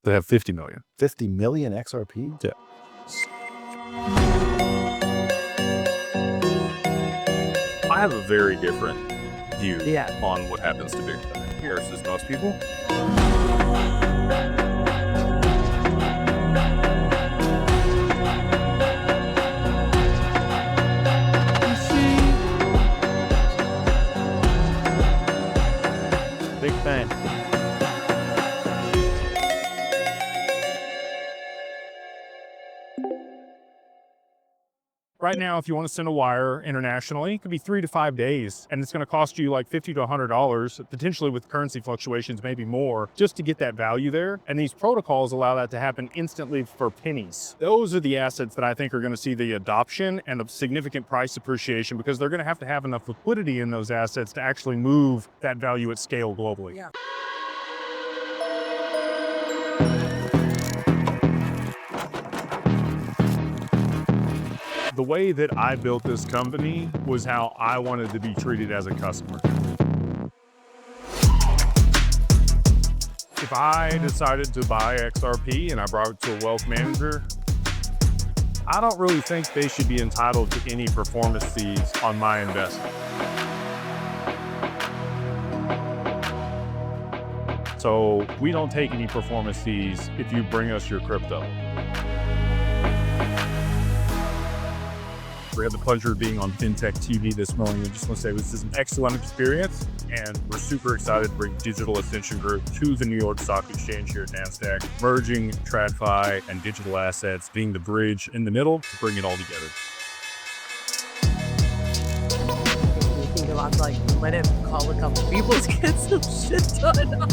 They have 50 million. 50 million XRP? Yeah. I have a very different view on what happens to Bitcoin versus most people. Big fan. Right now, if you want to send a wire internationally, it could be 3 to 5 days, and it's going to cost you like $50 to $100, potentially with currency fluctuations, maybe more, just to get that value there. And these protocols allow that to happen instantly for pennies. Those are the assets that I think are going to see the adoption and the significant price appreciation, because they're going to have enough liquidity in those assets to actually move that value at scale globally. Yeah. The way that I built this company was how I wanted to be treated as a customer. If I decided to buy XRP and I brought it to a wealth manager, I don't really think they should be entitled to any performance fees on my investment. So we don't take any performance fees if you bring us your crypto. We had the pleasure of being on FinTech TV this morning. I just want to say this is an excellent experience, and we're super excited to bring Digital Ascension Group to the New York Stock Exchange here at NASDAQ, merging TradFi and digital assets, being the bridge in the middle to bring it all together. You think about like, let him call a couple people to get some shit done.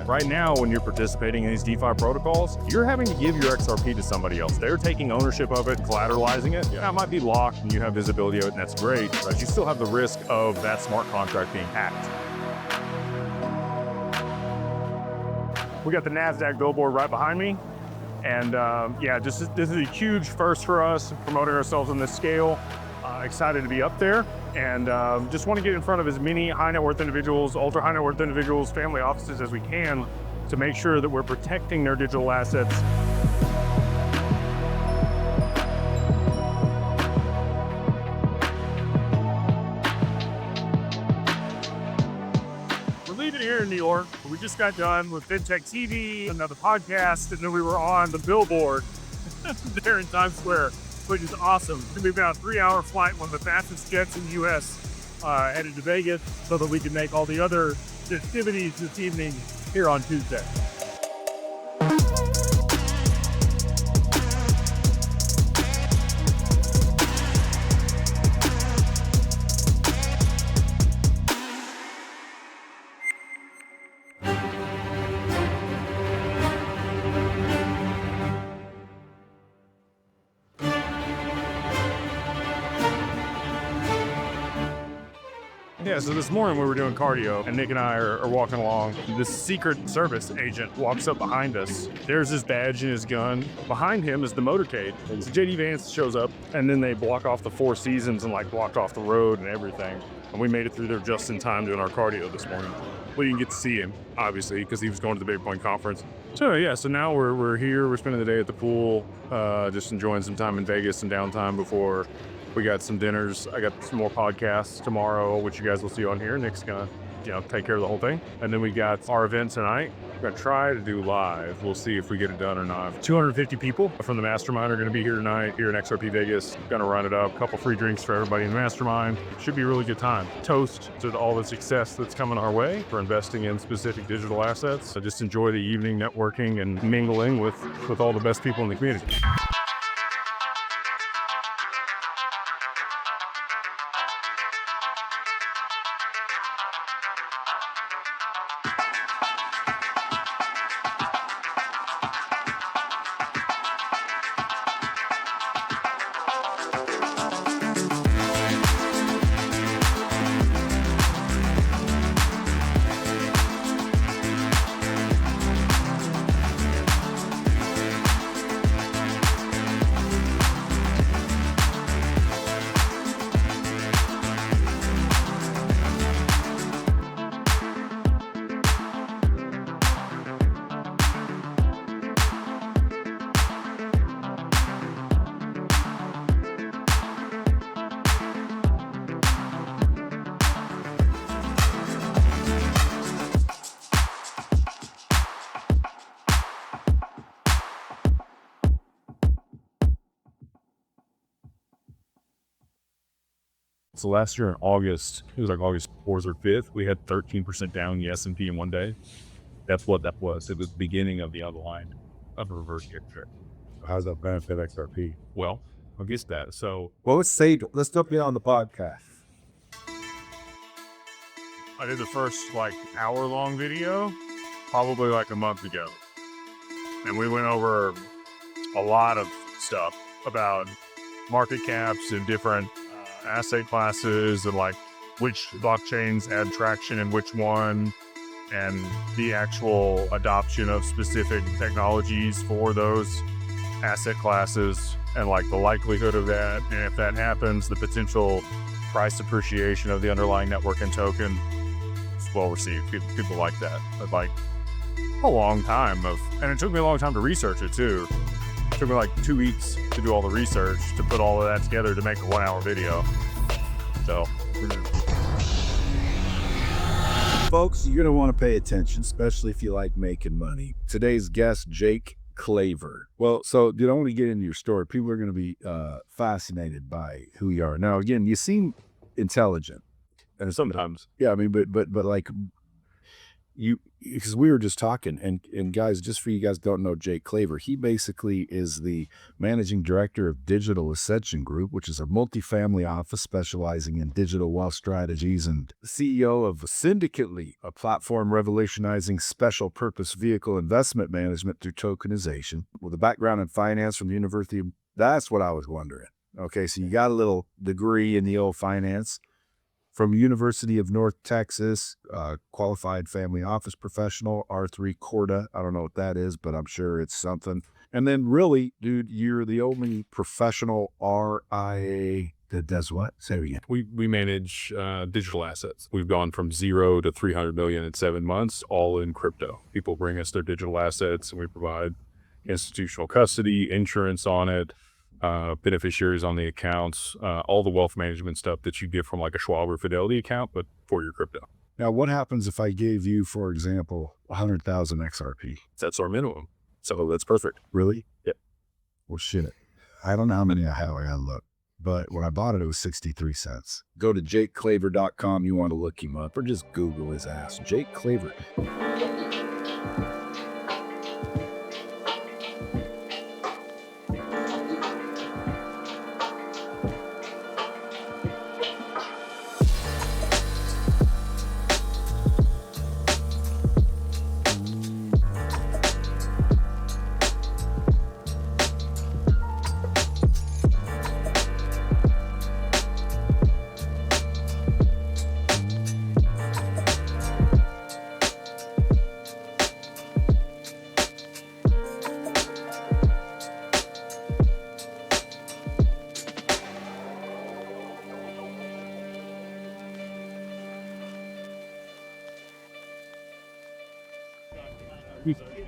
Right now, when you're participating in these DeFi protocols, you're having to give your XRP to somebody else. They're taking ownership of it, collateralizing it. Yeah, it might be locked and you have visibility of it, and that's great, but you still have the risk of that smart contract being hacked. We got the NASDAQ billboard right behind me. And this is a huge first for us, promoting ourselves on this scale. Excited to be up there, and just want to get in front of as many high net worth individuals, ultra high net worth individuals, family offices as we can to make sure that we're protecting their digital assets. We're leaving here in New York. We just got done with FinTech TV, another podcast, and then we were on the billboard there in Times Square, which is awesome. It's gonna be about a 3-hour flight, one of the fastest jets in the US, headed to Vegas so that we can make all the other festivities this evening here on Tuesday. Yeah, so this morning we were doing cardio, and Nick and I are walking along. This Secret Service agent walks up behind us. There's his badge and his gun. Behind him is the motorcade. So JD Vance shows up, and then they block off the Four Seasons and like blocked off the road and everything. And we made it through there just in time doing our cardio this morning. We didn't get to see him, obviously, because he was going to the Bitcoin conference. So yeah, so now we're here. We're spending the day at the pool, just enjoying some time in Vegas and downtime before we got some dinners. I got some more podcasts tomorrow, which you guys will see on here. Nick's gonna, take care of the whole thing. And then we got our event tonight. We're gonna try to do live. We'll see if we get it done or not. 250 people from the Mastermind are gonna be here tonight, here in XRP Vegas. Gonna run it up. A couple free drinks for everybody in the Mastermind. Should be a really good time. Toast to all the success that's coming our way for investing in specific digital assets. So just enjoy the evening networking and mingling with all the best people in the community. So last year in August, it was like August 4th or 5th, we had 13% down in the S&P in one day. That's what that was. It was the beginning of the unwind of a reverse trajectory. How does that benefit XRP? Well, I guess that. So Well, let's jump in on the podcast. I did the first like hour-long video probably like a month ago. And we went over a lot of stuff about market caps and different asset classes and like which blockchains add traction and which one, and the actual adoption of specific technologies for those asset classes and like the likelihood of that. And if that happens, the potential price appreciation of the underlying network and token is well received. People like that. But like a long time and it took me a long time to research it too. It took me like 2 weeks to do all the research, to put all of that together to make a 1 hour video. So, Folks, you're going to want to pay attention, especially if you like making money. Today's guest, Jake Claver. Well, so I want to get into your story. People are going to be fascinated by who you are. Now, again, you seem intelligent. and sometimes. Yeah, I mean, but like you, because we were just talking, and guys, just for you guys don't know Jake Claver, he basically is the managing director of Digital Ascension Group, which is a multifamily office specializing in digital wealth strategies, and CEO of Syndicately, a platform revolutionizing special purpose vehicle investment management through tokenization, with a background in finance from the University of, that's what I was wondering. Okay, so you got a little degree in the old finance from University of North Texas, qualified family office professional, R3 Corda. I don't know what that is, but I'm sure it's something. And then really, dude, you're the only professional RIA that does what? Say it again. We manage digital assets. We've gone from 0 to 300 million in 7 months, all in crypto. People bring us their digital assets and we provide institutional custody, insurance on it, beneficiaries on the accounts, all the wealth management stuff that you get from like a Schwab or Fidelity account, but for your crypto. Now, what happens if I gave you, for example, 100,000 XRP? That's our minimum. So that's perfect. Really? Yep. Well, shit. I don't know how many I have. I gotta look. But when I bought it, it was 63 cents. Go to jakeclaver.com. You want to look him up, or just Google his ass. Jake Claver.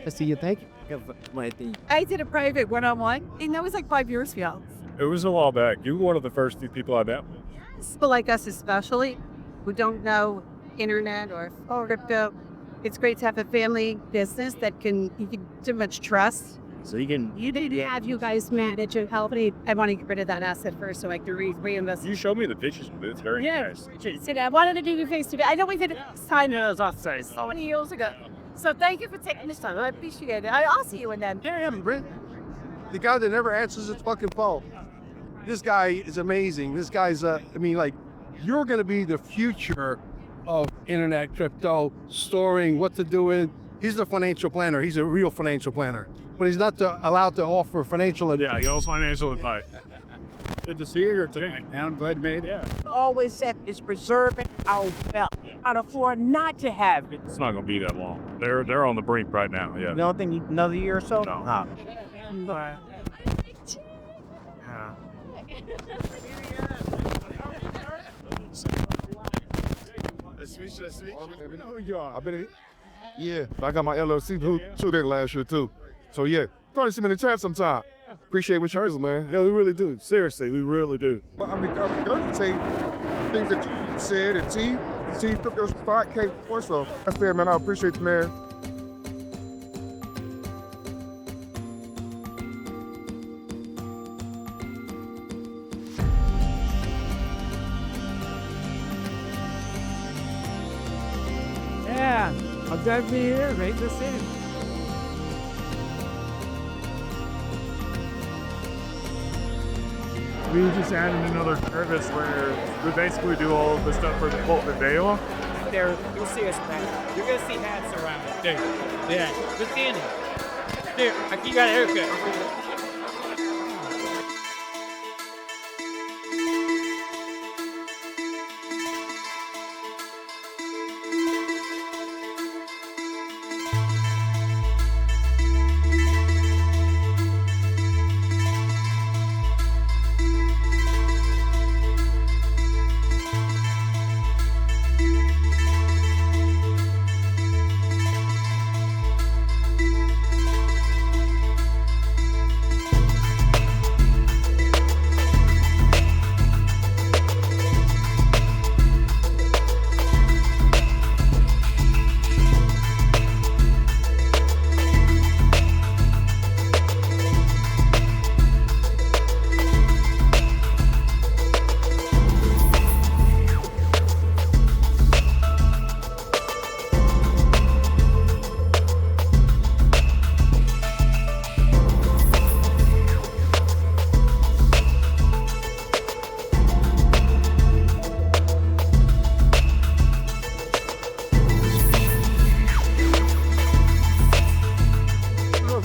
See you. Thank you. I did a private one-on-one, and that was like 5 years ago. It was a while back. You were one of the first few people I met. People like us especially, who don't know internet or crypto, it's great to have a family business that you can too much trust. So you need to have you guys manage and help me. I want to get rid of that asset first so I can reinvest. You showed me the pictures of it. It's very nice. I wanted to do you face to face. I know we did it sign So many years ago. So thank you for taking this time. I appreciate it. I'll see you in then. Yeah, Brent. The guy that never answers his fucking phone. This guy is amazing. This guy's, you're going to be the future of internet crypto, storing, what to do with. He's a financial planner. He's a real financial planner. But he's not allowed to offer financial advice. Yeah, he owes financial advice. Good to see you here today. I'm glad you made it. Yeah. Always said is preserving our wealth. I'd afford not to have it. It's not going to be that long. They're on the brink right now, yeah. You don't think another year or so? No. Huh. I've been, yeah, I got my LLC too there last year too. So yeah, try to see me in the chat sometime. Appreciate what you're doing, man. Yeah, we really do. Seriously, we really do. But I'm going to say things that you said and T took your spot, came before, so that's fair, man. I appreciate you, man. glad to be here, mate. Just saying. We just added another service where we basically do all of the stuff for the Bolt and Dale. There, you'll see us back. You're gonna see hats around. There, yeah, just standing. There, you got a haircut.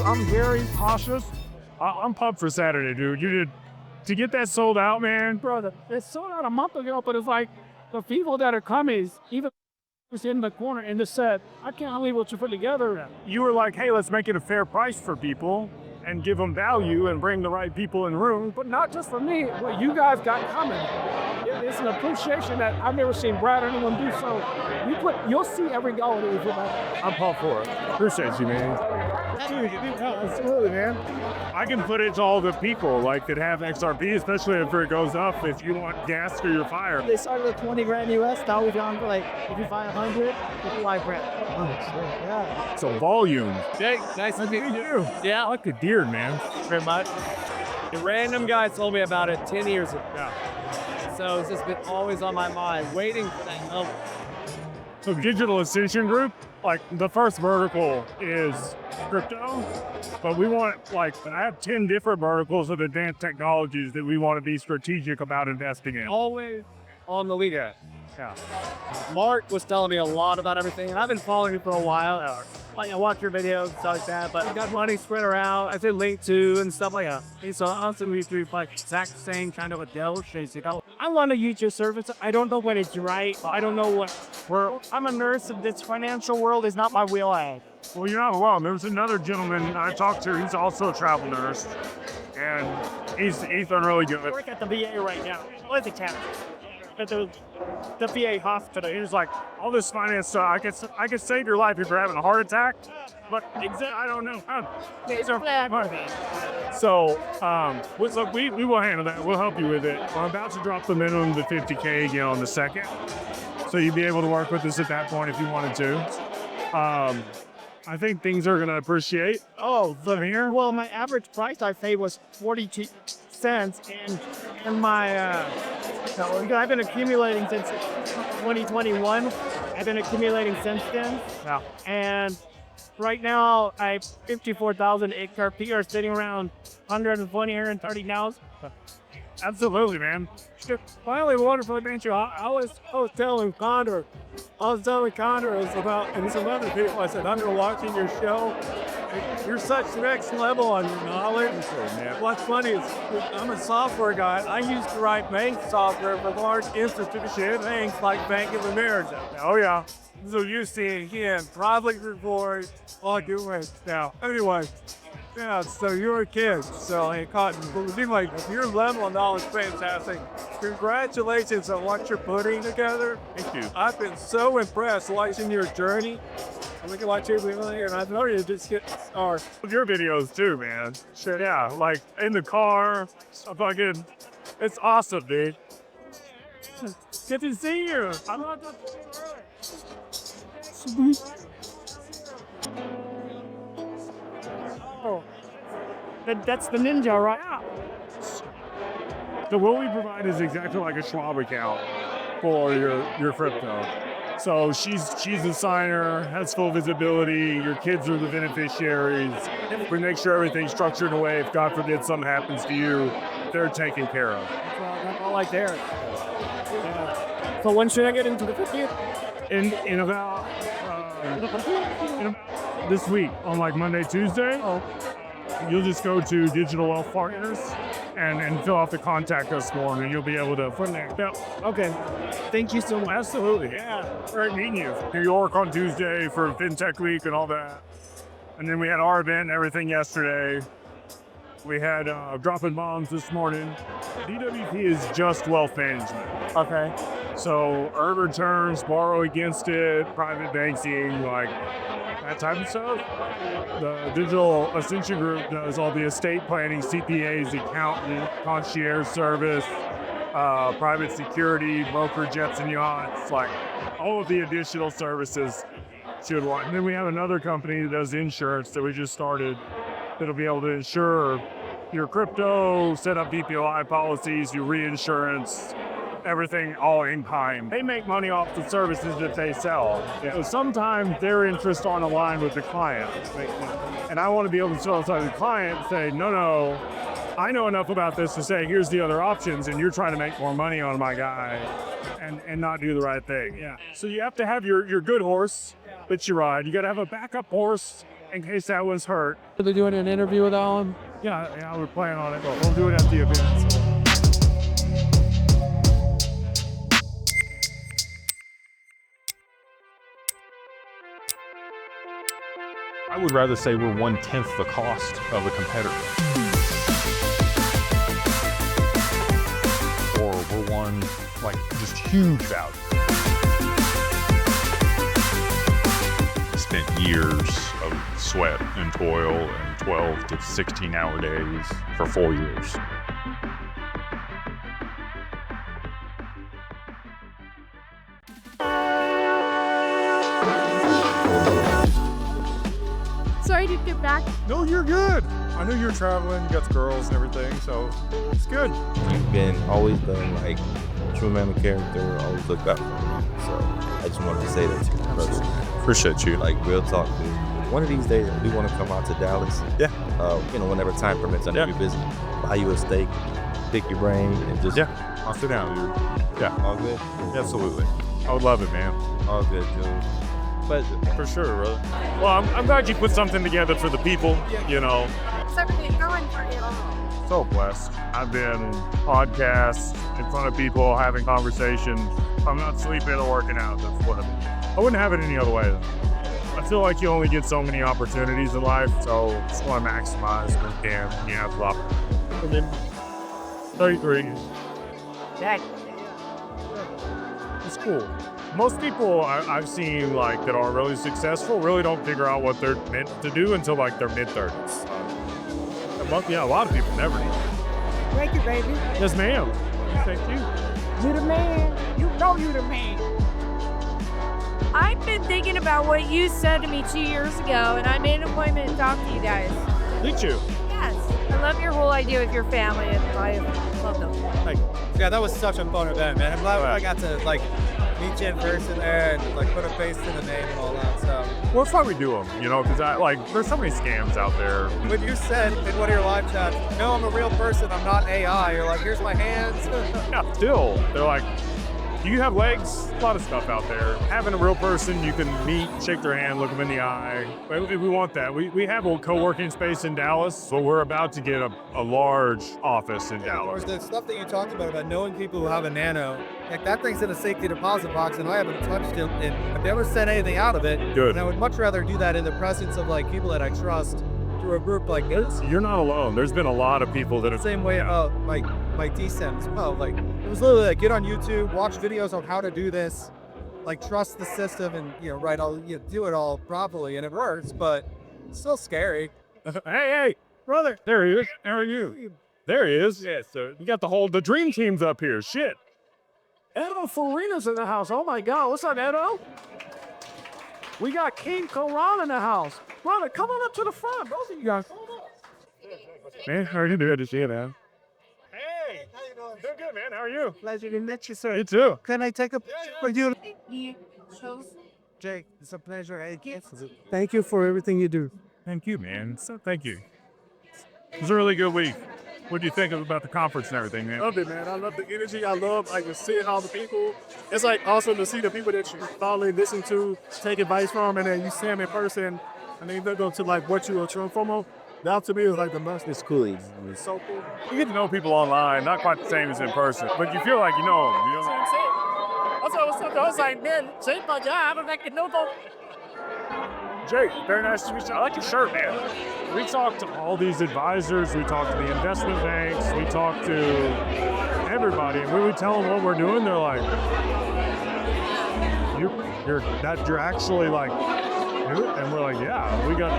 I'm very cautious. I'm pumped for Saturday, dude. You did to get that sold out, man. Brother, it sold out a month ago, but it's like the people that are coming, even was in the corner and just said, I can't believe what you put together. You were like, hey, let's make it a fair price for people and give them value and bring the right people in the room. But not just for me, what you guys got coming. It's an appreciation that I've never seen Brad or anyone do. So you'll see every goal that we put back. I'm pumped for it. Appreciate you, man. Dude, Absolutely, man. I can put it to all the people like that have XRP, especially if it goes up. If you want gas for your fire, they started at 20 grand US. Now we've gone for like, if you buy 100, you buy Brad. Oh, shit. Yeah. So volume. Jake, nice to meet you. Yeah, I like a deer, man. Very much. A random guy told me about it 10 years ago. Yeah. So it's just been always on my mind, waiting for that help. So Digital Ascension Group, like the first vertical is crypto, but we want I have 10 different verticals of advanced technologies that we want to be strategic about investing in. Always on the lead. Yeah. Mark was telling me a lot about everything, and I've been following you for a while. Like, I watch your videos, stuff like that, but I got money spread around. I did link to and stuff like that. So also we do like exact same kind of a deal. I want to use your service. I don't know when it's right. I don't know I'm a nurse, and this financial world is not my wheelhouse. Well, you're not alone. There's another gentleman I talked to. He's also a travel nurse, and he's done really good. I work at the VA right now. What's the town? At the VA hospital. He was like, all this finance stuff, I could save your life if you're having a heart attack, but I don't know how. These are flat. So, look, we will handle that. We'll help you with it. I'm about to drop the minimum to 50K again on the 2nd, so you'd be able to work with us at that point if you wanted to. I think things are going to appreciate. Oh, from here? Well, my average price I paid was 42 cents, and my I've been accumulating since 2021. I've been accumulating since then. Yeah. And right now, 54,000 XRP are sitting around 120, 130 now. Absolutely, man. Finally, wonderful adventure. I was telling Condor and some other people, I said, I'm watching your show. You're such next level on your knowledge. What's funny is I'm a software guy. I used to write bank software for large institutional banks like Bank of America. Oh, yeah. So you see again, probably report all doing now. Anyway, yeah, so you're a kid. So it seems like your level of knowledge is fantastic. Congratulations on what you're putting together. Thank you. I've been so impressed watching your journey. Look at what you're doing, and I know you just get started. Your videos too, man. Sure, yeah, like in the car, it's awesome, dude. Good to see you. I'm not Oh, that's the ninja, right? So what we provide is exactly like a Schwab account for your crypto. So she's the signer, has full visibility. Your kids are the beneficiaries. We make sure everything's structured in a way, if God forbid something happens to you, they're taken care of. That's all like there. Yeah. So when should I get into the 50th? In about this week, on like Monday, Tuesday, you'll just go to Digital Wealth Partners and fill out the contact us form, and you'll be able to put in there. Yep. Okay. Thank you so much. Absolutely. Yeah. Great meeting you. New York on Tuesday for FinTech Week and all that. And then we had our event and everything yesterday. We had dropping bombs this morning. DWP is just wealth management. Okay. So earn returns, borrow against it, private banking, like that type of stuff. The Digital Ascension Group does all the estate planning, CPAs, accountant, concierge service, private security, broker jets and yachts, like all of the additional services should want. And then we have another company that does insurance that we just started that'll be able to insure your crypto, set up DPOI policies, your reinsurance, everything all in kind. They make money off the services that they sell. So sometimes their interests aren't aligned with the client. And I want to be able to tell the client, say, no, I know enough about this to say, here's the other options, and you're trying to make more money on my guy and not do the right thing. Yeah. So you have to have your good horse that you ride. You got to have a backup horse in case that one's hurt. Are they doing an interview with Alan? Yeah, we're planning on it, but we'll do it at the event. So. I would rather say we're 1/10 the cost of a competitor. Or we're one, like, just huge value. Spent years of sweat and toil and 12 to 16-hour days for 4 years. Sorry to get back. No, you're good. I knew you were traveling, you got the girls and everything, so it's good. You've always been like a true man of character, always looked out for me. So I just wanted to say that to you personally. Appreciate you. Like, real talk, dude. One of these days, we want to come out to Dallas. Yeah. Whenever time permits, I know you're busy. Buy you a steak, pick your brain, and just... Yeah, I'll sit down, dude. Yeah. All good? Absolutely. I would love it, man. All good, dude. Pleasure. For sure, brother. Well, I'm glad you put something together for the people, you know. How's everything going for you? So blessed. I've been podcasts in front of people, having conversations. I'm not sleeping or working out. That's what I wouldn't have it any other way, though. I feel like you only get so many opportunities in life, so just want to maximize when you can when you have the opportunity. 33. It's cool. Most people I've seen like that are really successful really don't figure out what they're meant to do until like their mid-30s. Yeah, a lot of people never do. Thank you, baby. Yes, ma'am. Thank you. You the man. You know you the man. I've been thinking about what you said to me 2 years ago, and I made an appointment to talk to you guys. Did you? Yes. I love your whole idea with your family, and I love them. Yeah, that was such a fun event, man. I'm glad I got to meet you in person there and put a face to the name and all that stuff. Well, it's why we do them, you know, because there's so many scams out there. When you said in one of your live chats, no, I'm a real person, I'm not AI, you're like, here's my hands. Yeah, still, they're like, do you have legs? A lot of stuff out there. Having a real person you can meet, shake their hand, look them in the eye. We want that. We have a co-working space in Dallas, but we're about to get a large office in Dallas. The stuff that you talked about knowing people who have a nano, like that thing's in a safety deposit box and I haven't touched it and I've never sent anything out of it. Good. And I would much rather do that in the presence of people that I trust through a group like this. You're not alone. There's been a lot of people that have... Same way, my DSEM as well. It was literally get on YouTube, watch videos on how to do this, trust the system and, do it all properly and it works, but it's still scary. Hey, brother. There he is. How are you? There he is. Yeah, so you got the dream team's up here. Shit. Edo Farina's in the house. Oh my God. What's up, Edo? We got King Koran in the house. Brother, come on up to the front. Both of you guys. Man, how are you doing? Good to see you, man. Hey, how you doing? Doing good, man. How are you? Pleasure to meet you, sir. You too. Can I take a picture for you? Jake, it's a pleasure. Thank you for everything you do. Thank you, man. So thank you. It was a really good week. What do you think about the conference and everything, man? Love it, man. I love the energy. I love like seeing all the people. It's like awesome to see the people that you follow, listen to, take advice from, and then you see them in person, and then they go to like what you are trying from. That to me is like the most. It's cool. It's so cool. You get to know people online, not quite the same as in person, but you feel like you know them. You know? That's what I was like, man, Jake, my job, I'm like, no, Jake, very nice to meet you. I like your shirt, man. We talked to all these advisors. We talked to the investment banks. We talked to everybody. And when we tell them what we're doing, they're like, you're actually like, do it? And we're like, yeah, we got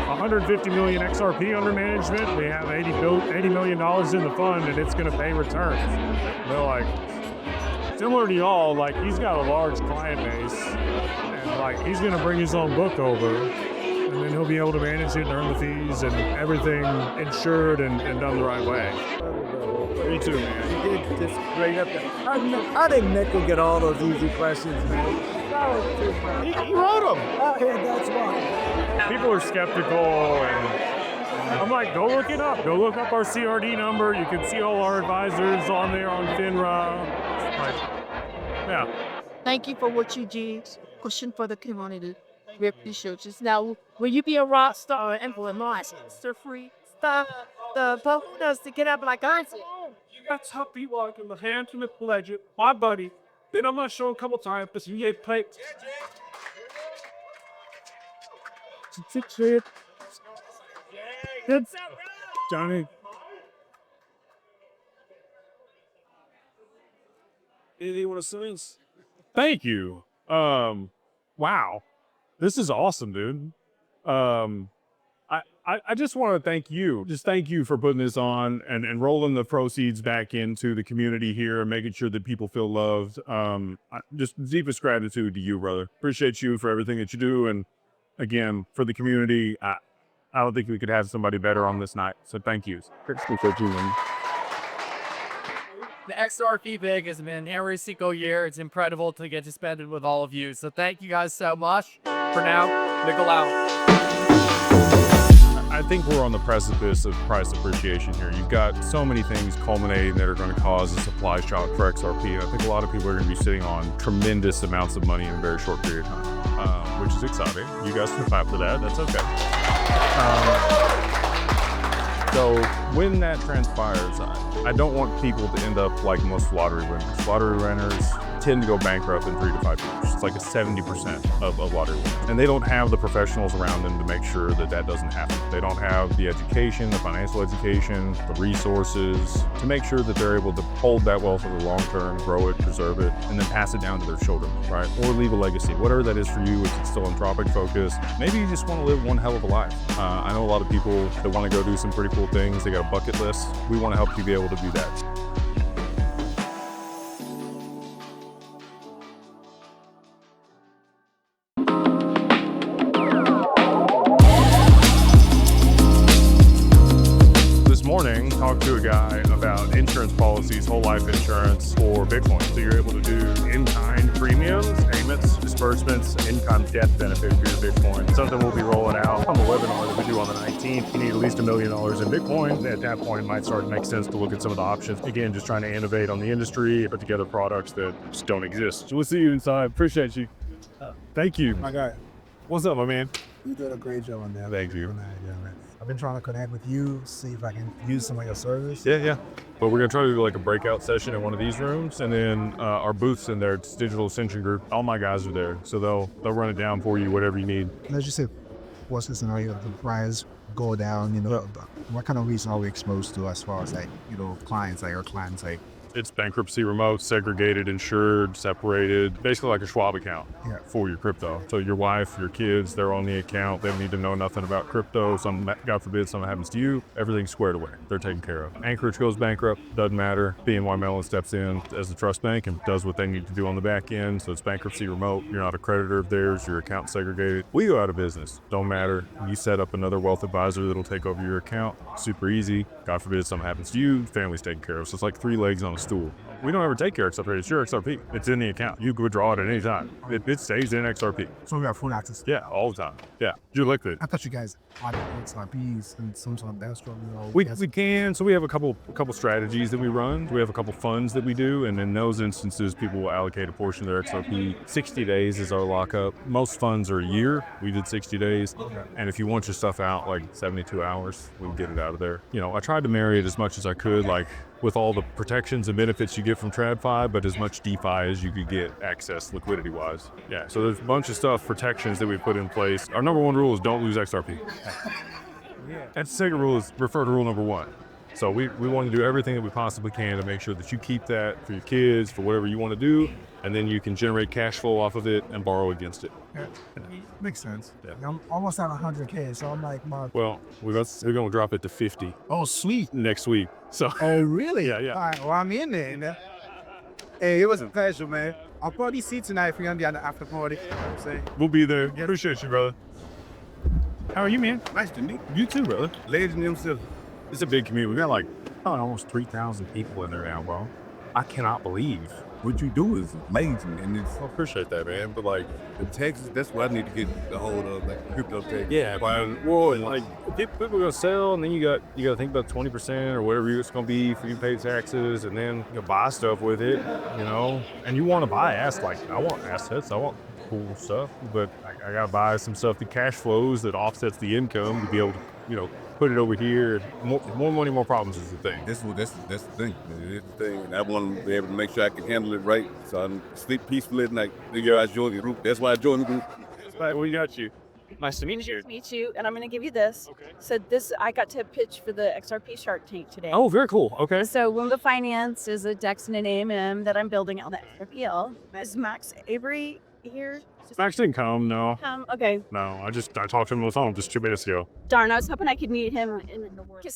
150 million XRP under management. We have $80 million in the fund, and it's going to pay returns. And they're like, similar to y'all, like he's got a large client base, and like he's going to bring his own book over, and then he'll be able to manage it and earn the fees and everything insured and done the right way. Me too, man. You did just great up there. How did Nick get all those easy questions, man? He wrote them. Oh, yeah, that's why. People are skeptical, and I'm like, go look it up. Go look up our CRD number. You can see all our advisors on there on FINRA. Like, yeah. Thank you for what you did, pushing for the community. We appreciate you. Now, will you be a rock star and influence free stuff? The bonus to get up like I did. That's how people are in the hand to the legend. My buddy. Then I'm not sure a couple times, but you get played. Johnny. Anything you want to say? Thank you. Wow. This is awesome, dude. I just want to thank you. Just thank you for putting this on and rolling the proceeds back into the community here and making sure that people feel loved. Just deepest gratitude to you, brother. Appreciate you for everything that you do. And again, for the community, I don't think we could have somebody better on this night. So thank you. Appreciate you, man. The XRP Vegas has been every single year. It's incredible to get to spend it with all of you. So thank you guys so much. For now, nickel out. I think we're on the precipice of price appreciation here. You've got so many things culminating that are going to cause a supply shock for XRP. I think a lot of people are going to be sitting on tremendous amounts of money in a very short period of time, which is exciting. You guys can clap for that. That's okay. So when that transpires, I don't want people to end up like most lottery winners. Lottery winners tend to go bankrupt in 3 to 5 years. It's like a 70% of lottery winners. And they don't have the professionals around them to make sure that that doesn't happen. They don't have the education, the financial education, the resources to make sure that they're able to hold that wealth for the long term, grow it, preserve it, and then pass it down to their children, right? Or leave a legacy, whatever that is for you. If it's philanthropic focus, maybe you just want to live one hell of a life. I know a lot of people that want to go do some pretty cool things. They got a bucket list. We want to help you be able to do that. Talked to a guy about insurance policies, whole life insurance for Bitcoin. So you're able to do in-kind premiums, payments, disbursements, in-kind death benefit for your Bitcoin. Something we'll be rolling out on the webinar that we do on the 19th. You need at least $1 million in Bitcoin. At that point, it might start to make sense to look at some of the options. Again, just trying to innovate on the industry, put together products that just don't exist. So we'll see you inside. Appreciate you. Thank you. My guy. What's up, my man? You did a great job on that. Thank you. Yeah, man. I've been trying to connect with you, see if I can use some of your service. Yeah. But we're gonna try to do like a breakout session in one of these rooms, and then our booth's in there. It's Digital Ascension Group. All my guys are there, so they'll run it down for you, whatever you need. Let's just say, what's the scenario? The price go down. What kind of risk are we exposed to as far as clients, our clients, It's bankruptcy remote, segregated, insured, separated, basically like a Schwab account for your crypto. So your wife, your kids, they're on the account. They don't need to know nothing about crypto. God forbid something happens to you, everything's squared away. They're taken care of. Anchorage goes bankrupt, doesn't matter. BNY Mellon steps in as the trust bank and does what they need to do on the back end. So it's bankruptcy remote. You're not a creditor of theirs. Your account segregated. We go out of business. Don't matter. You set up another wealth advisor that'll take over your account. Super easy. God forbid something happens to you, family's taken care of. So it's like 3 legs on a stool. We don't ever take your XRP. It's your XRP. It's in the account. You can withdraw it at any time. It stays in XRP. So we have full access. Yeah, all the time. Yeah, you liquid. I thought you guys had XRPs and some sort of dashboard. We can. So we have a couple strategies that we run. We have a couple funds that we do, and in those instances, people will allocate a portion of their XRP. 60 days is our lockup. Most funds are a year. We did 60 days, and if you want your stuff out like 72 hours, we can get it out of there. You know, I tried to marry it as much as I could, like with all the protections and benefits you get from TradFi, but as much DeFi as you could get access liquidity-wise. Yeah, so there's a bunch of stuff, protections that we put in place. Our number one rule is don't lose XRP. And the second rule is refer to rule number one. So we want to do everything that we possibly can to make sure that you keep that for your kids, for whatever you want to do, and then you can generate cash flow off of it and borrow against it. Yeah. Makes sense. Yeah. I'm almost at 100K, so I'm like, well, we're going to drop it to 50. Oh, sweet. Next week. So. Oh, really? Yeah. All right, well, I'm in there. Hey, it was a pleasure, man. I'll probably see you tonight if you're going to be at the after party. You know what I'm saying? We'll be there. Appreciate you, brother. How are you, man? Nice to meet you too, brother. Legend himself. It's a big community. We got like almost 3,000 people in there now, bro. I cannot believe what you do is amazing, and it's. I appreciate that, man. But like in Texas, that's what I need to get a hold of, like crypto tech. Yeah, well, and like people are gonna sell, and then you got to think about 20% or whatever it's gonna be for you to pay taxes, and then you buy stuff with it, you know. And you want to buy assets. Like I want assets. I want cool stuff, but I gotta buy some stuff that cash flows that offsets the income to be able to, you know, put it over here. More money, more problems is the thing. That's the thing. It's the thing. And I want to be able to make sure I can handle it right, so I can sleep peacefully at night. I joined the group. That's why I joined the group. Right, we got you. Nice to meet you. Nice to meet you. And I'm going to give you this. Okay. So I got to pitch for the XRP Shark Tank today. Oh, very cool. Okay. So Womba Finance is a DEX and an AMM that I'm building out the XRPL. Is Max Avery here? Max didn't come, no. Okay. No, I talked to him on the phone just 2 minutes ago. Darn, I was hoping I could meet him in the world.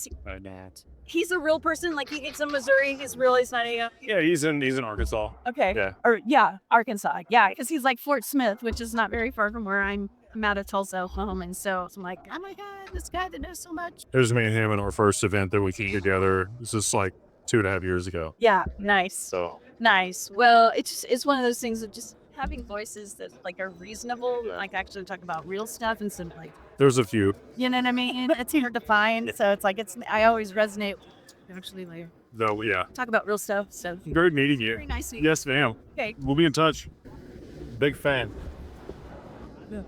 He's a real person, like he's in Missouri. He's not a... Yeah, he's in Arkansas. Okay. Yeah. Arkansas. Yeah, because he's like Fort Smith, which is not very far from where I'm out of Tulsa, Oklahoma. And so I'm like, oh my God, this guy that knows so much. It was me and him in our first event that we came together. This is like 2.5 years ago. Yeah, nice. So. Nice. Well, it's one of those things of just having voices that like are reasonable, like actually talk about real stuff and some like. There's a few. You know what I mean? It's hard to find, so it's like I always resonate. Actually, later. Though, yeah. Talk about real stuff. So. Great meeting you. Very nice meeting you. Yes, ma'am. Okay. We'll be in touch. Big fan. Yeah.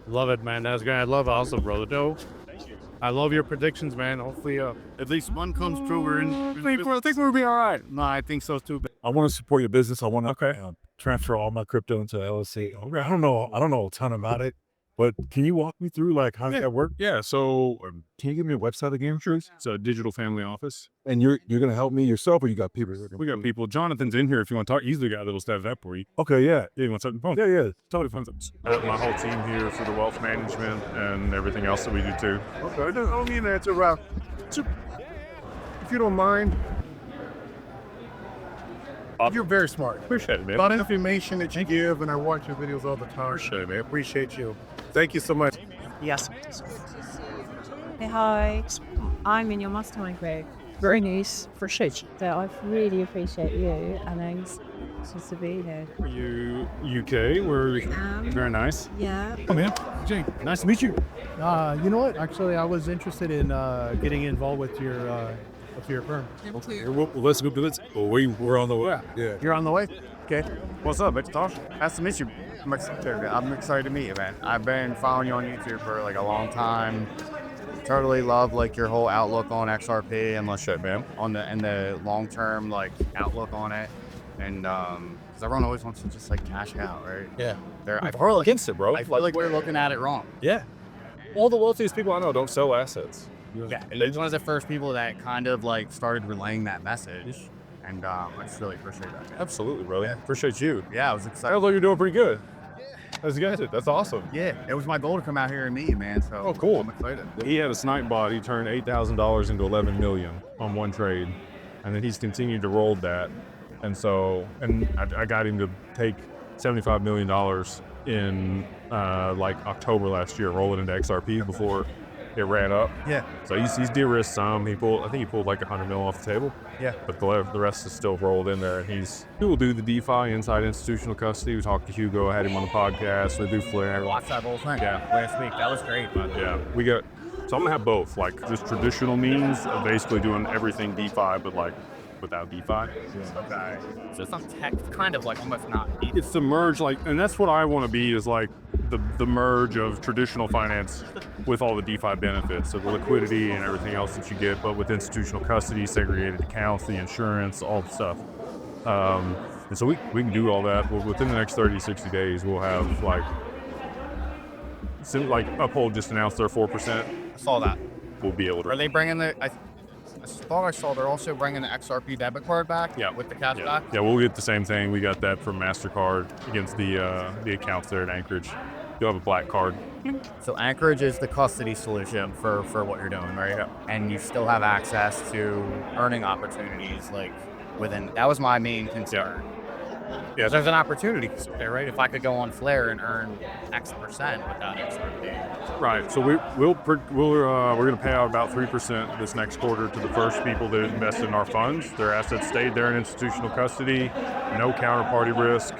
Love it, man. That's great. I love it also, brother. No. I love your predictions, man. Hopefully, at least one comes true. We're in. I think we'll be all right. No, I think so too. I want to support your business. I want to transfer all my crypto into LLC. I don't know a ton about it, but can you walk me through like how that works? Yeah. So, can you give me a website again, Truth? It's a digital family office. And you're gonna help me yourself, or you got people? We got people. Jonathan's in here if you want to talk. He's the guy that'll set it up for you. Okay, yeah. Yeah, you want something fun? Yeah. Totally fun. My whole team here for the wealth management and everything else that we do too. Okay, I don't mean that to Ralph. If you don't mind. You're very smart. Appreciate it, man. A lot of information that you give, and I watch your videos all the time. Appreciate it, man. Appreciate you. Thank you so much. Yes. Hey, hi. I'm in your mastermind group. Very nice. Appreciate you. So I really appreciate you, and it's just to be here. Are you UK? We're very nice. Yeah. Oh, man. Jake, nice to meet you. You know what? Actually, I was interested in getting involved with your firm. Okay. Well, let's go do it. We're on the way. Yeah. You're on the way? Okay. What's up, Mr. Tosh? Nice to meet you. I'm excited to meet you, man. I've been following you on YouTube for like a long time. Totally love like your whole outlook on XRP and shit, man. And the long term like outlook on it. And because everyone always wants to just like cash out, right? Yeah. We're against it, bro. I feel like we're looking at it wrong. Yeah. All the wealthiest people I know don't sell assets. Yeah, and he's one of the first people that kind of like started relaying that message, and I just really appreciate that. Absolutely, brother. Yeah. Appreciate you. Yeah, I was excited. Although you're doing pretty good. That's awesome. Yeah, it was my goal to come out here and meet you, man. So oh, cool. I'm excited. He had a snipe bot. He turned $8,000 into $11 million on one trade, and then he's continued to roll that. And so, I got him to take $75 million in like October last year, roll it into XRP before it ran up. Yeah. So he's de-risked some. I think he pulled like 100 mil off the table. Yeah. But the rest is still rolled in there. And he will do the DeFi inside institutional custody. We talked to Hugo, I had him on the podcast. We do Flare. Watch that whole thing. Yeah. Last week. That was great. Yeah. So I'm gonna have both, like just traditional means of basically doing everything DeFi, but like without DeFi. Okay. So some tech, kind of like almost not. It's the merge, like, and that's what I want to be, is like the merge of traditional finance with all the DeFi benefits, so the liquidity and everything else that you get, but with institutional custody, segregated accounts, the insurance, all the stuff. And so we can do all that. Well, within the next 30, 60 days, we'll have like Uphold just announced their 4%. I saw that. We'll be able to. Are they bringing the? I thought I saw they're also bringing the XRP debit card back. Yeah. With the cash back. Yeah, we'll get the same thing. We got that from MasterCard against the accounts there at Anchorage. You'll have a black card. So Anchorage is the custody solution for what you're doing, right? Yeah. And you still have access to earning opportunities like within. That was my main concern. Yeah, there's an opportunity there, right? If I could go on Flare and earn X% without XRP. Right. So we're going to pay out about 3% this next quarter to the first people that invested in our funds. Their assets stayed there in institutional custody, no counterparty risk.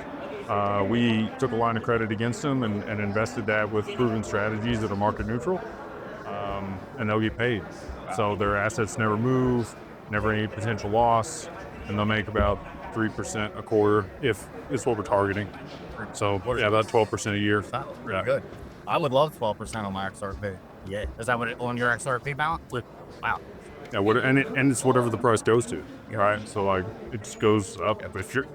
We took a line of credit against them and invested that with proven strategies that are market neutral, and they'll get paid. So their assets never move, never any potential loss, and they'll make about 3% a quarter if it's what we're targeting. So yeah, about 12% a year. That's pretty good. I would love 12% on my XRP. Yeah. Is that what it on your XRP balance? Wow. Yeah, and it's whatever the price goes to. Right. So like it just goes up. But if you're,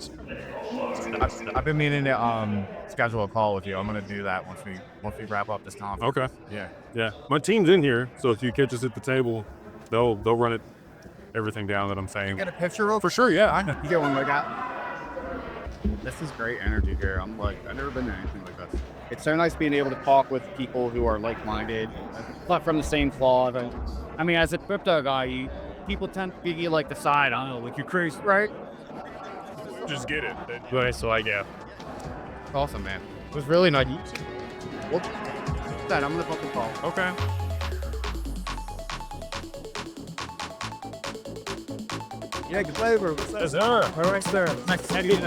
I've been meaning to schedule a call with you. I'm gonna do that once we wrap up this conference. Okay. Yeah. Yeah. My team's in here, so if you catch us at the table, they'll run it everything down that I'm saying. Get a picture of for sure. Yeah, I know. You get one like that. This is great energy here. I've never been to anything like this. It's so nice being able to talk with people who are like-minded, but from the same cloth. I mean, as a crypto guy, people tend to be like the side. I don't know, like you're crazy, right? Just get it. Right, so yeah. Awesome, man. It was really nice. Whoop. That I'm gonna fucking call. Okay. Yeah, Claver. Yes, sir. All right, sir. Nice to have you.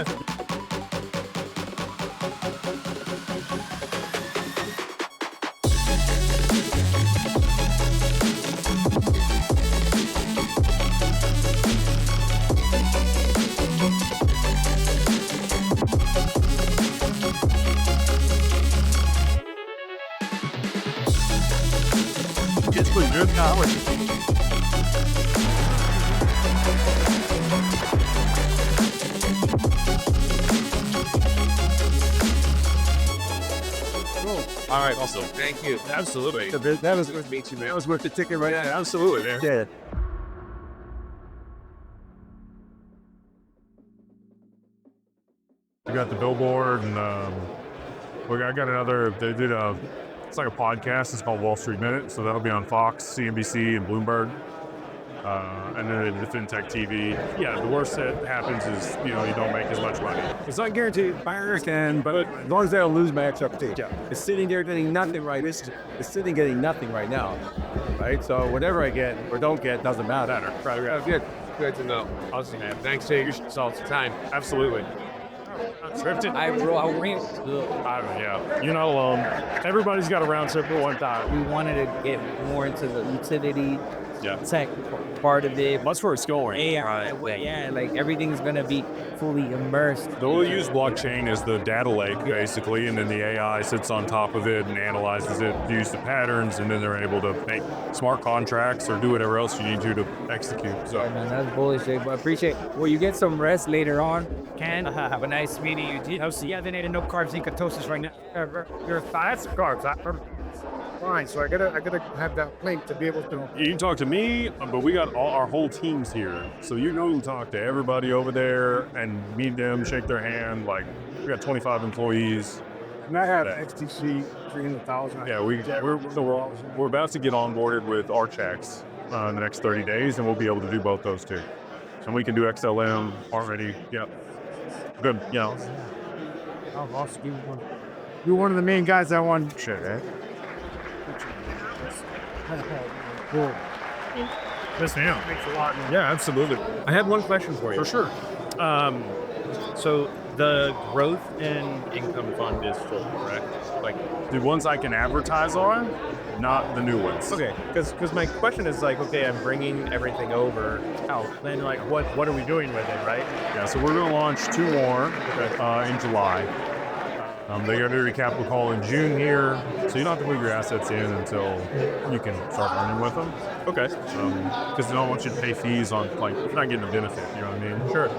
It's pretty good now. All right, awesome. Thank you. Absolutely. That was worth meeting you, man. That was worth the ticket right there. Absolutely, man. Yeah. We got the billboard, and I got another. They did it's like a podcast. It's called Wall Street Minute, so that'll be on Fox, CNBC, and Bloomberg. And then the FinTech TV. Yeah, the worst that happens is you don't make as much money. It's not guaranteed. I understand, but as long as they don't lose my XRP. Yeah. It's sitting there getting nothing right. It's sitting getting nothing right now. Right? So whatever I get or don't get doesn't matter. Right. Oh, good. Good to know. Awesome, man. Thanks for your time. Absolutely. Scripted. Yeah. Everybody's got a round trip at one time. We wanted to get more into the utility tech part of it. That's where it's going. Yeah, like everything's gonna be fully immersed. They'll use blockchain as the data lake, basically, and then the AI sits on top of it and analyzes it, use the patterns, and then they're able to make smart contracts or do whatever else you need to execute. So man, that's bullshit. But I appreciate. Well, you get some rest later on. Ken, have a nice meeting. You haven't eaten no carbs in ketosis right now. Your thoughts, carbs. Fine, so I gotta have that link to be able to. You can talk to me, but we got our whole teams here, so you can talk to everybody over there and meet them, shake their hand. Like we got 25 employees. And I have XTC 300,000. Yeah, we're about to get onboarded with Archax in the next 30 days, and we'll be able to do both those two. And we can do XLM already. Yep. Good. Yeah. Oh, boss, you're one of the main guys that won. Shit, eh? Cool. Yes, ma'am. Thanks a lot. Yeah, absolutely. I had one question for you. For sure. So the growth in income fund is full, correct? Like the ones I can advertise on, not the new ones. Okay, because my question is like, okay, I'm bringing everything over out. Then like, what are we doing with it, right? Yeah, so we're going to launch 2 more in July. They got to do a capital call in June here, so you don't have to move your assets in until you can start earning with them. Okay. Because they don't want you to pay fees on, like, you're not getting a benefit, you know what I mean? Sure.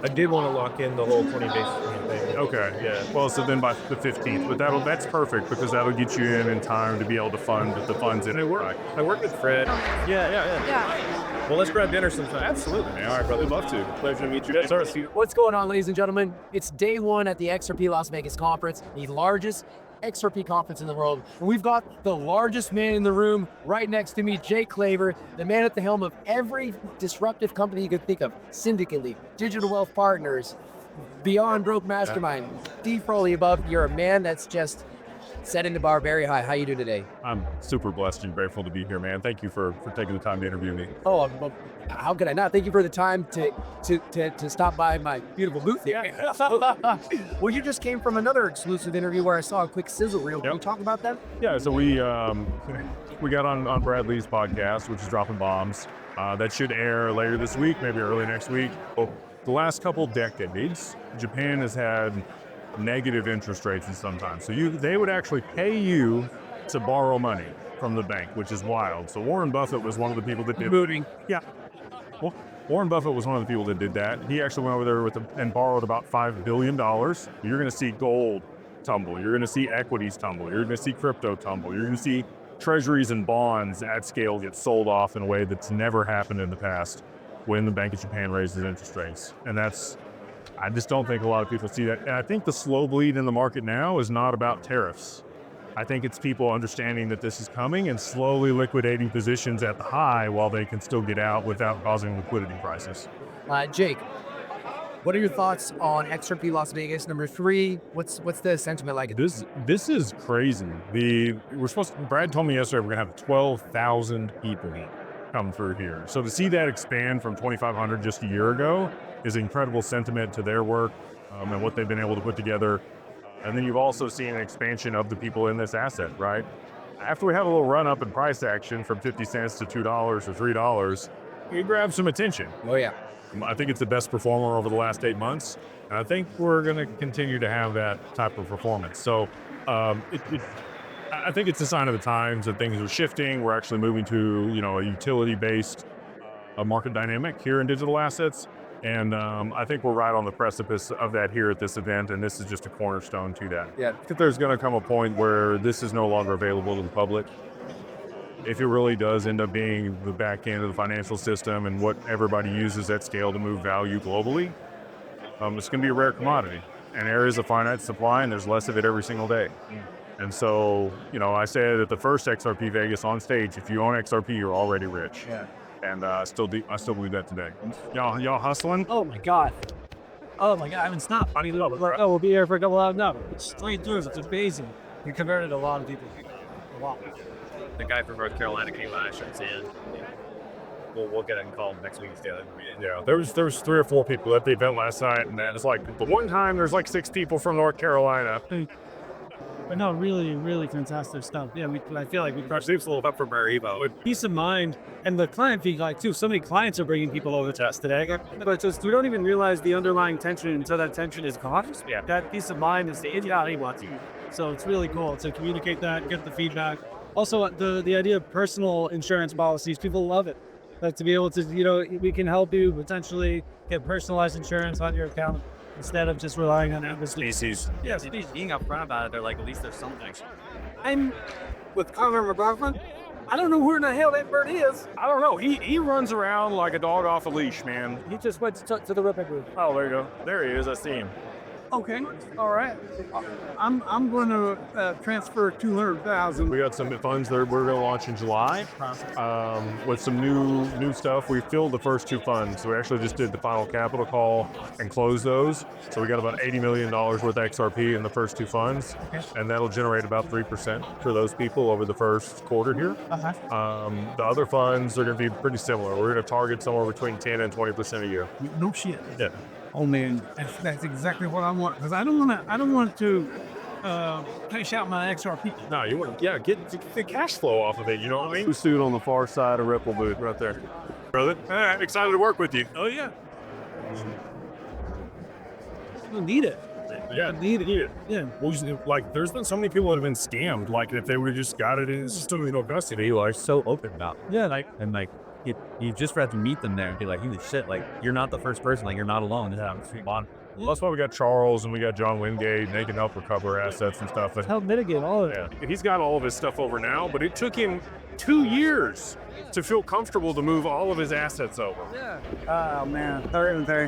I did want to lock in the whole 20 basis point thing. Okay, yeah. Well, so then by the 15th, but that's perfect because that'll get you in time to be able to fund the funds in. I work with Fred. Yeah. Well, let's grab dinner sometime. Absolutely, man. All right, brother. Love to. Pleasure to meet you. What's going on, ladies and gentlemen? It's day 1 at the XRP Las Vegas conference, the largest XRP conference in the world. And we've got the largest man in the room right next to me, Jay Claver, the man at the helm of every disruptive company you could think of. Syndicate League, Digital Wealth Partners, Beyond Broke Mastermind, DeFi above. You're a man that's just setting the bar very high. How you doing today? I'm super blessed and grateful to be here, man. Thank you for taking the time to interview me. Oh, how could I not? Thank you for the time to stop by my beautiful booth here. Well, you just came from another exclusive interview where I saw a quick sizzle reel. Can you talk about that? Yeah, so we got on Brad Lee's podcast, which is Dropping Bombs. That should air later this week, maybe early next week. The last couple decades, Japan has had negative interest rates in some time. So they would actually pay you to borrow money from the bank, which is wild. So Warren Buffett was one of the people that did moving. Yeah. Well, Warren Buffett was one of the people that did that. He actually went over there and borrowed about $5 billion. You're going to see gold tumble. You're going to see equities tumble. You're going to see crypto tumble. You're going to see treasuries and bonds at scale get sold off in a way that's never happened in the past when the Bank of Japan raises interest rates. And I just don't think a lot of people see that. And I think the slow bleed in the market now is not about tariffs. I think it's people understanding that this is coming and slowly liquidating positions at the high while they can still get out without causing liquidity crisis. Jake, what are your thoughts on XRP Las Vegas number 3? What's the sentiment like? This is crazy. Brad told me yesterday we're gonna have 12,000 people come through here. So to see that expand from 2,500 just a year ago is incredible sentiment to their work and what they've been able to put together. And then you've also seen an expansion of the people in this asset, right? After we have a little run up in price action from 50 cents to $2 or $3, you grab some attention. Oh yeah. I think it's the best performer over the last 8 months. And I think we're going to continue to have that type of performance. So I think it's a sign of the times that things are shifting. We're actually moving to, a utility-based market dynamic here in digital assets. And I think we're right on the precipice of that here at this event, and this is just a cornerstone to that. Yeah. I think there's going to come a point where this is no longer available to the public. If it really does end up being the back end of the financial system and what everybody uses at scale to move value globally, it's going to be a rare commodity. And there is a finite supply, and there's less of it every single day. And so, I said at the first XRP Vegas on stage, if you own XRP, you're already rich. Yeah. And I still believe that today. Y'all hustling? Oh my God. I haven't stopped. We'll be here for a couple hours now. Straight through, it's amazing. You converted a lot of people. A lot. The guy from North Carolina came on, I should say. We'll get him called next week's daily meeting. Yeah, there was 3 or 4 people at the event last night, and it's like the one time there's like 6 people from North Carolina. But no, really, really fantastic stuff. Yeah, I feel like we Our sleeves a little up for Barry Evo. peace of mind and the client feedback too. So many clients are bringing people over to us today, but just we don't even realize the underlying tension until that tension is gone. Yeah. That peace of mind is the he wants you. So it's really cool to communicate that, get the feedback. Also, the idea of personal insurance policies, people love it. Like to be able to, we can help you potentially get personalized insurance on your account instead of just relying on Amazon. Species. Yeah, being upfront about it, they're like, at least there's something. I'm with Conor McLaughlin. I don't know where in the hell that bird is. I don't know. He runs around like a dog off a leash, man. He just went to the ripping booth. Oh, there you go. There he is. I see him. Okay, all right. I'm going to transfer 200,000. We got some funds that we're going to launch in July with some new stuff. We filled the first 2 funds. So we actually just did the final capital call and closed those. So we got about $80 million worth of XRP in the first 2 funds, and that'll generate about 3% for those people over the first quarter here. The other funds are going to be pretty similar. We're going to target somewhere between 10 and 20% a year. No shit. Yeah. Oh man, that's exactly what I want, because I don't want to cash out my XRP. No, you want to get the cash flow off of it. You know what I mean? Suit on the far side of Ripple booth right there, brother. All right, excited to work with you. Oh yeah. I need it. Yeah, need it. Yeah. Well, like, there's been so many people that have been scammed. Like, if they would have just got it in custody, People are so open about it. Yeah, you just have to meet them there and be like, holy shit, like, you're not the first person, like, you're not alone. That's why we got Charles and we got John Wingate, and they can help recover assets and stuff. Help mitigate all of it. Yeah. He's got all of his stuff over now, but it took him 2 years to feel comfortable to move all of his assets over. Yeah. Oh man, very.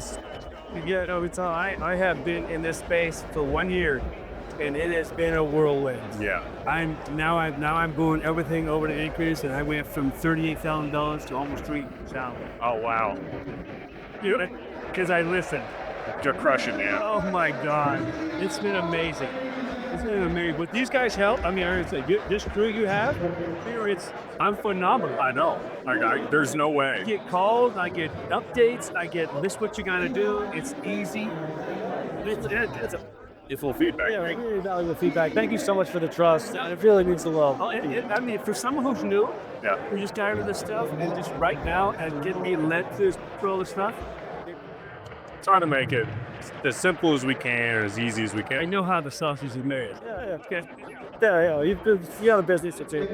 Yeah, no, it's all. I have been in this space for 1 year, and it has been a whirlwind. Yeah. I'm going everything over the increase, and I went from $38,000 to almost $3,000. Oh wow. Because I listened. You're crushing, man. Oh my God, it's been amazing. It's been amazing. But these guys help. I mean, this crew you have, I'm phenomenal. I know. There's no way. I get calls, I get updates, I get this is what you gotta do. It's easy. It's full feedback. Yeah, really valuable feedback. Thank you so much for the trust. It really means the love. I mean, for someone who's new, who just started this stuff, and just right now and getting me led through all this stuff. Trying to make it as simple as we can, or as easy as we can. I know how the sausage is made. Yeah. Yeah, you have a business too.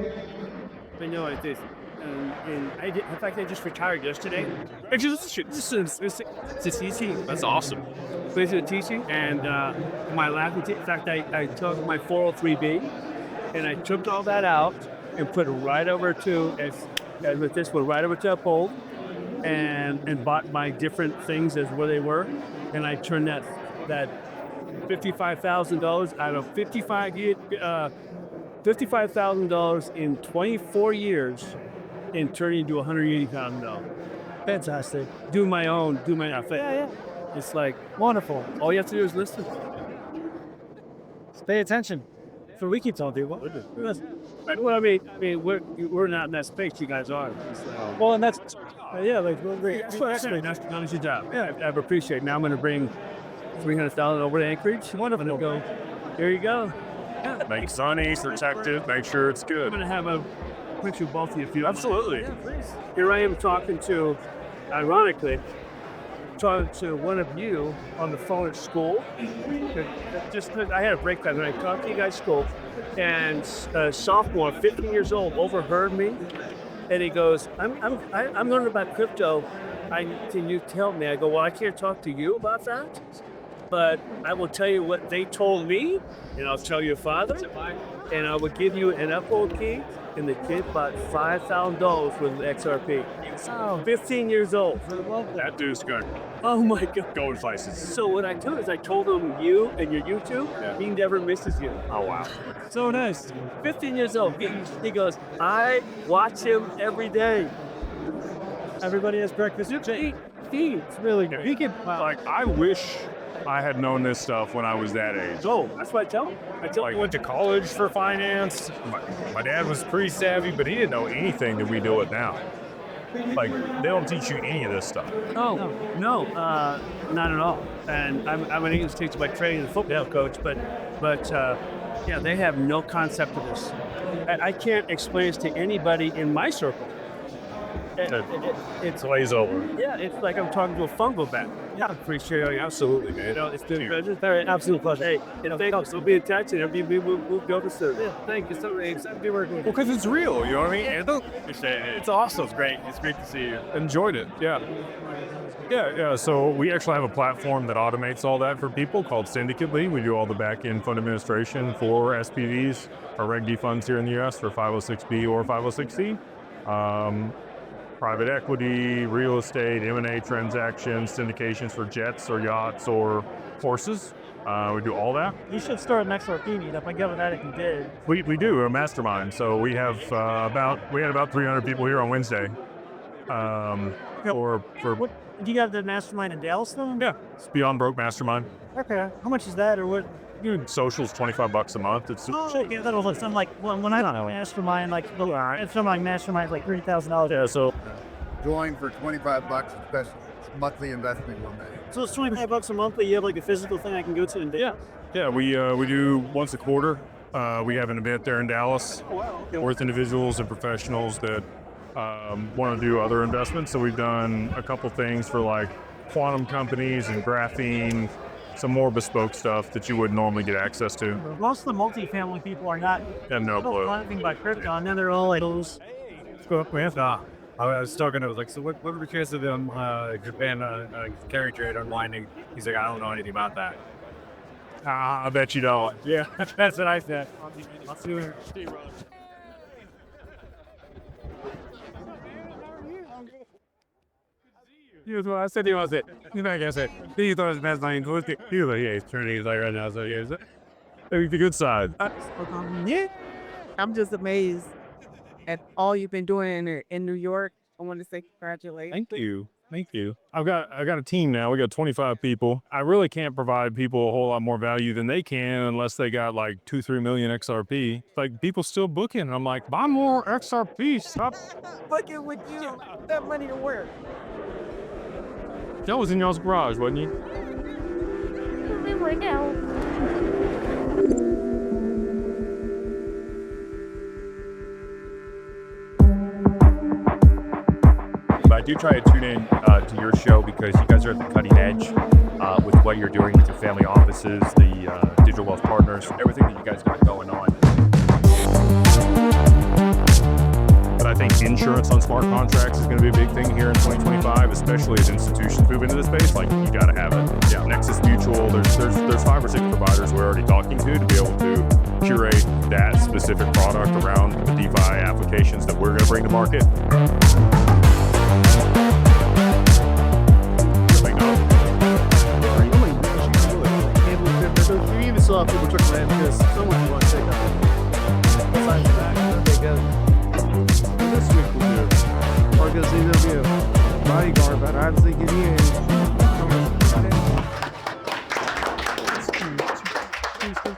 I know it is. And in fact, I just retired yesterday. Actually, it's a TC. That's awesome. It's a TC, and my last, in fact, I took my 403B, and I took all that out and put it right over to, as with this one, right over to Uphold, and bought my different things as where they were, and I turned that $55,000 out of $55,000 in 24 years, and turning into $180,000. Fantastic. Do my thing. Yeah. It's like wonderful. All you have to do is listen. Just pay attention. That's what we keep telling people. Well, I mean, we're not in that space. You guys are. Well, and that's that's your job. Yeah, I appreciate it. Now I'm going to bring $300,000 over to Anchorage. Wonderful. I'm going to go. Here you go. Yeah. Make sunny, protective, make sure it's good. I'm going to have a picture of both of you if you absolutely. Yeah, please. Here I am talking to one of you on the phone at school. Just I had a break time when I talked to you guys at school, and a sophomore, 15 years old, overheard me, and he goes, I'm learning about crypto. Can you tell me? I go, well, I can't talk to you about that, but I will tell you what they told me, and I'll tell your father, and I will give you an Uphold key. And the kid bought $5,000 with XRP. Oh, 15 years old. That dude's good. Oh my God. Going places. So what I do is I told him you and your YouTube, he never misses you. Oh wow. So nice. 15 years old. He goes, I watch him every day. Everybody has breakfast. It's really good. He can, like, I wish I had known this stuff when I was that age. Oh, that's what I tell him. I went to college for finance. My dad was pretty savvy, but he didn't know anything that we do it now. Like, they don't teach you any of this stuff. Oh, no, not at all. And I'm an English teacher by training and football coach, but yeah, they have no concept of this. I can't explain this to anybody in my circle. It's glaze over. Yeah, it's like I'm talking to a fungal bat. Yeah, I appreciate it. Absolutely, man. You know, it's been very absolute pleasure. Hey, thanks. We'll be in touch, and we'll go to soon. Yeah, thank you so much. Excited to be working with you. Well, because it's real, you know what I mean? It's awesome. It's great. It's great to see you. Enjoyed it. Yeah. So we actually have a platform that automates all that for people called Syndicately. We do all the back-end fund administration for SPVs or Reg D funds here in the U.S. for 506B or 506C. Private equity, real estate, M&A transactions, syndications for jets or yachts or horses. We do all that. You should start an XRP meetup. I get with that if you did. We do. We're a mastermind. So we have we had about 300 people here on Wednesday. What, do you have the mastermind in Dallas though? Yeah, it's Beyond Broke Mastermind. Okay. How much is that, or what? Socials $25 a month. It's Yeah, that'll look something like when I don't know mastermind like it's something like mastermind like $30,000. Yeah, so Join for $25, especially monthly investment on that. So it's $25 a month, but you have like a physical thing I can go to and do. yeah, we do once a quarter. We have an event there in Dallas with individuals and professionals that want to do other investments. So we've done a couple things for like quantum companies and graphene, some more bespoke stuff that you wouldn't normally get access to. Most of the multifamily people are not. Yeah, no don't clue. know anything about crypto, and then they're all like those. I was talking to like, so what were the chances of them Japan carry trade unwinding? He's like, I don't know anything about that. I bet you don't. Yeah, that's what I said. I'll see you. Here's what I said. He was it. He's like I said. He thought it was best not inclusive. He was like, yeah, he's turning. He's like right now. So yeah, the good side. Yeah, I'm just amazed at all you've been doing in New York. I want to say congratulations. Thank you. I've got a team now. We got 25 people. I really can't provide people a whole lot more value than they can unless they got like 2-3 million XRP. Like people still booking. I'm like, buy more XRP. Stop. Booking with you. That money to work. That was in y'all's garage, wasn't you? Right now. I do try to tune in to your show because you guys are at the cutting edge with what you're doing with your family offices, the digital wealth partners, everything that you guys got going on. But I think insurance on smart contracts is going to be a big thing here in 2025, especially as institutions move into the space. Like you got to have it. Yeah, Nexus Mutual. There's 5 or 6 providers we're already talking to be able to curate that specific product around the DeFi applications that we're going to bring to market. You even saw people took land because someone wants to take out sign back. They go. This week we'll do. Or because they'll be a bodyguard, but I was thinking,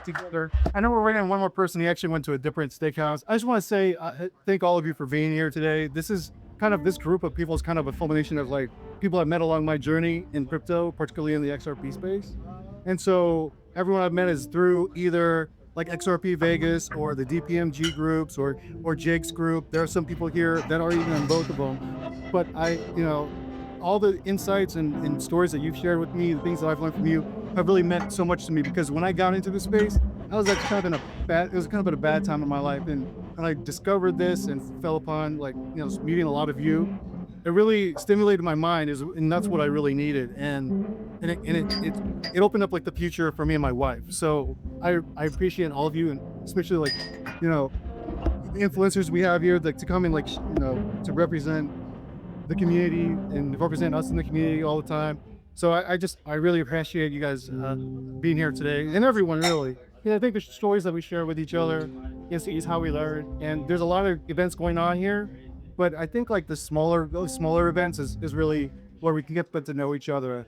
together. I know we're waiting on one more person. He actually went to a different steakhouse. I just want to say thank all of you for being here today. This is kind of this group of people is kind of a culmination of like people I've met along my journey in crypto, particularly in the XRP space. And so everyone I've met is through either like XRP Vegas or the DPMG groups or Jake's group. There are some people here that are even in both of them. But all the insights and stories that you've shared with me, the things that I've learned from you have really meant so much to me because when I got into this space, I was actually kind of it was kind of a bad time in my life. And when I discovered this and fell upon meeting a lot of you, it really stimulated my mind and that's what I really needed. And it opened up like the future for me and my wife. So I appreciate all of you, and especially the influencers we have here to come and to represent the community and represent us in the community all the time. So I really appreciate you guys being here today, and everyone really. I think the stories that we share with each other is how we learn, and there's a lot of events going on here, but I think like those smaller events is really where we can get to know each other,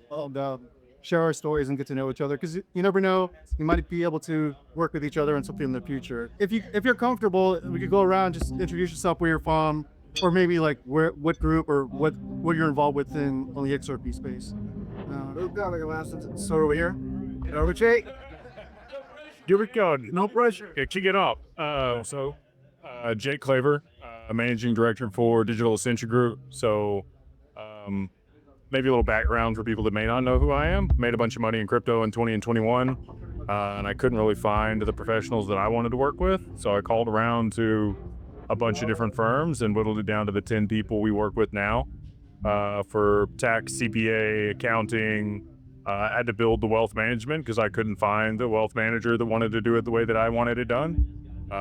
share our stories and get to know each other, because you never know, you might be able to work with each other on something in the future. If you're comfortable, we could go around, just introduce yourself, where you're from, or maybe like what group or what you're involved with on the XRP space. So over here, over Jake. Here we go. No pressure. Okay, kick it off. Jake Claver, Managing Director for Digital Ascension Group. So maybe a little background for people that may not know who I am. Made a bunch of money in crypto in 20 and 21, and I couldn't really find the professionals that I wanted to work with. So I called around to a bunch of different firms and whittled it down to the 10 people we work with now for tax, CPA, accounting. I had to build the wealth management because I couldn't find the wealth manager that wanted to do it the way that I wanted it done.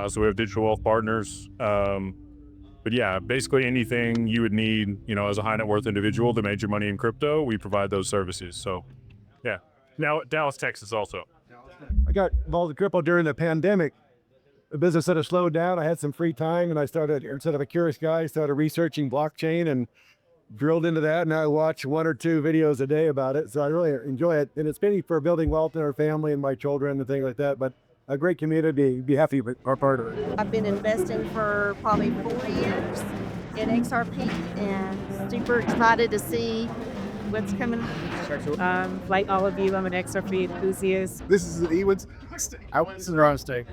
So we have digital wealth partners. But yeah, basically anything you would need, as a high net worth individual that made your money in crypto, we provide those services. So yeah. Now Dallas, Texas also. I got involved in crypto during the pandemic. The business sort of slowed down. I had some free time, and I started, instead of a curious guy, started researching blockchain and drilled into that. And I watch 1 or 2 videos a day about it. So I really enjoy it. And it's been for building wealth in our family and my children and things like that. But a great community, be happy with our part of it. I've been investing for probably 4 years in XRP and super excited to see what's coming. Like all of you, I'm an XRP enthusiast. This is the Ewans. I want to on stake.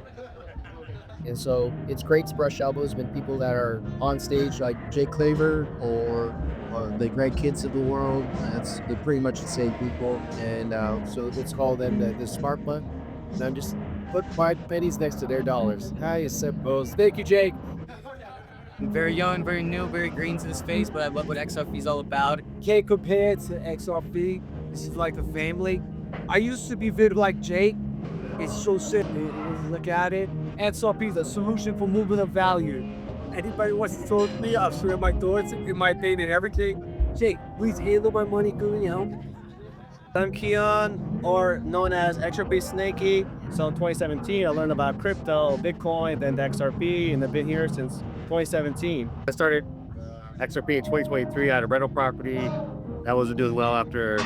And so it's great to brush elbows with people that are on stage like Jay Claver or the Greg Kids of the world. They're pretty much the same people. And so let's call them the smart one. And I'm just put 5 pennies next to their dollars. I suppose. Thank you, Jake. I'm very young, very new, very green to the space, but I love what XRP is all about. Can't compare it to XRP. This is like a family. I used to be vid like Jake. It's so simple. Look at it. XRP is a solution for movement of value. Anybody wants to talk to me, I'll share my thoughts in my thing and everything. Jake, please handle my money good, you know? I'm Keon, or known as XRP Snakey. So in 2017, I learned about crypto, Bitcoin, then XRP, and I've been here since 2017. I started XRP in 2023. I had a rental property that wasn't doing well after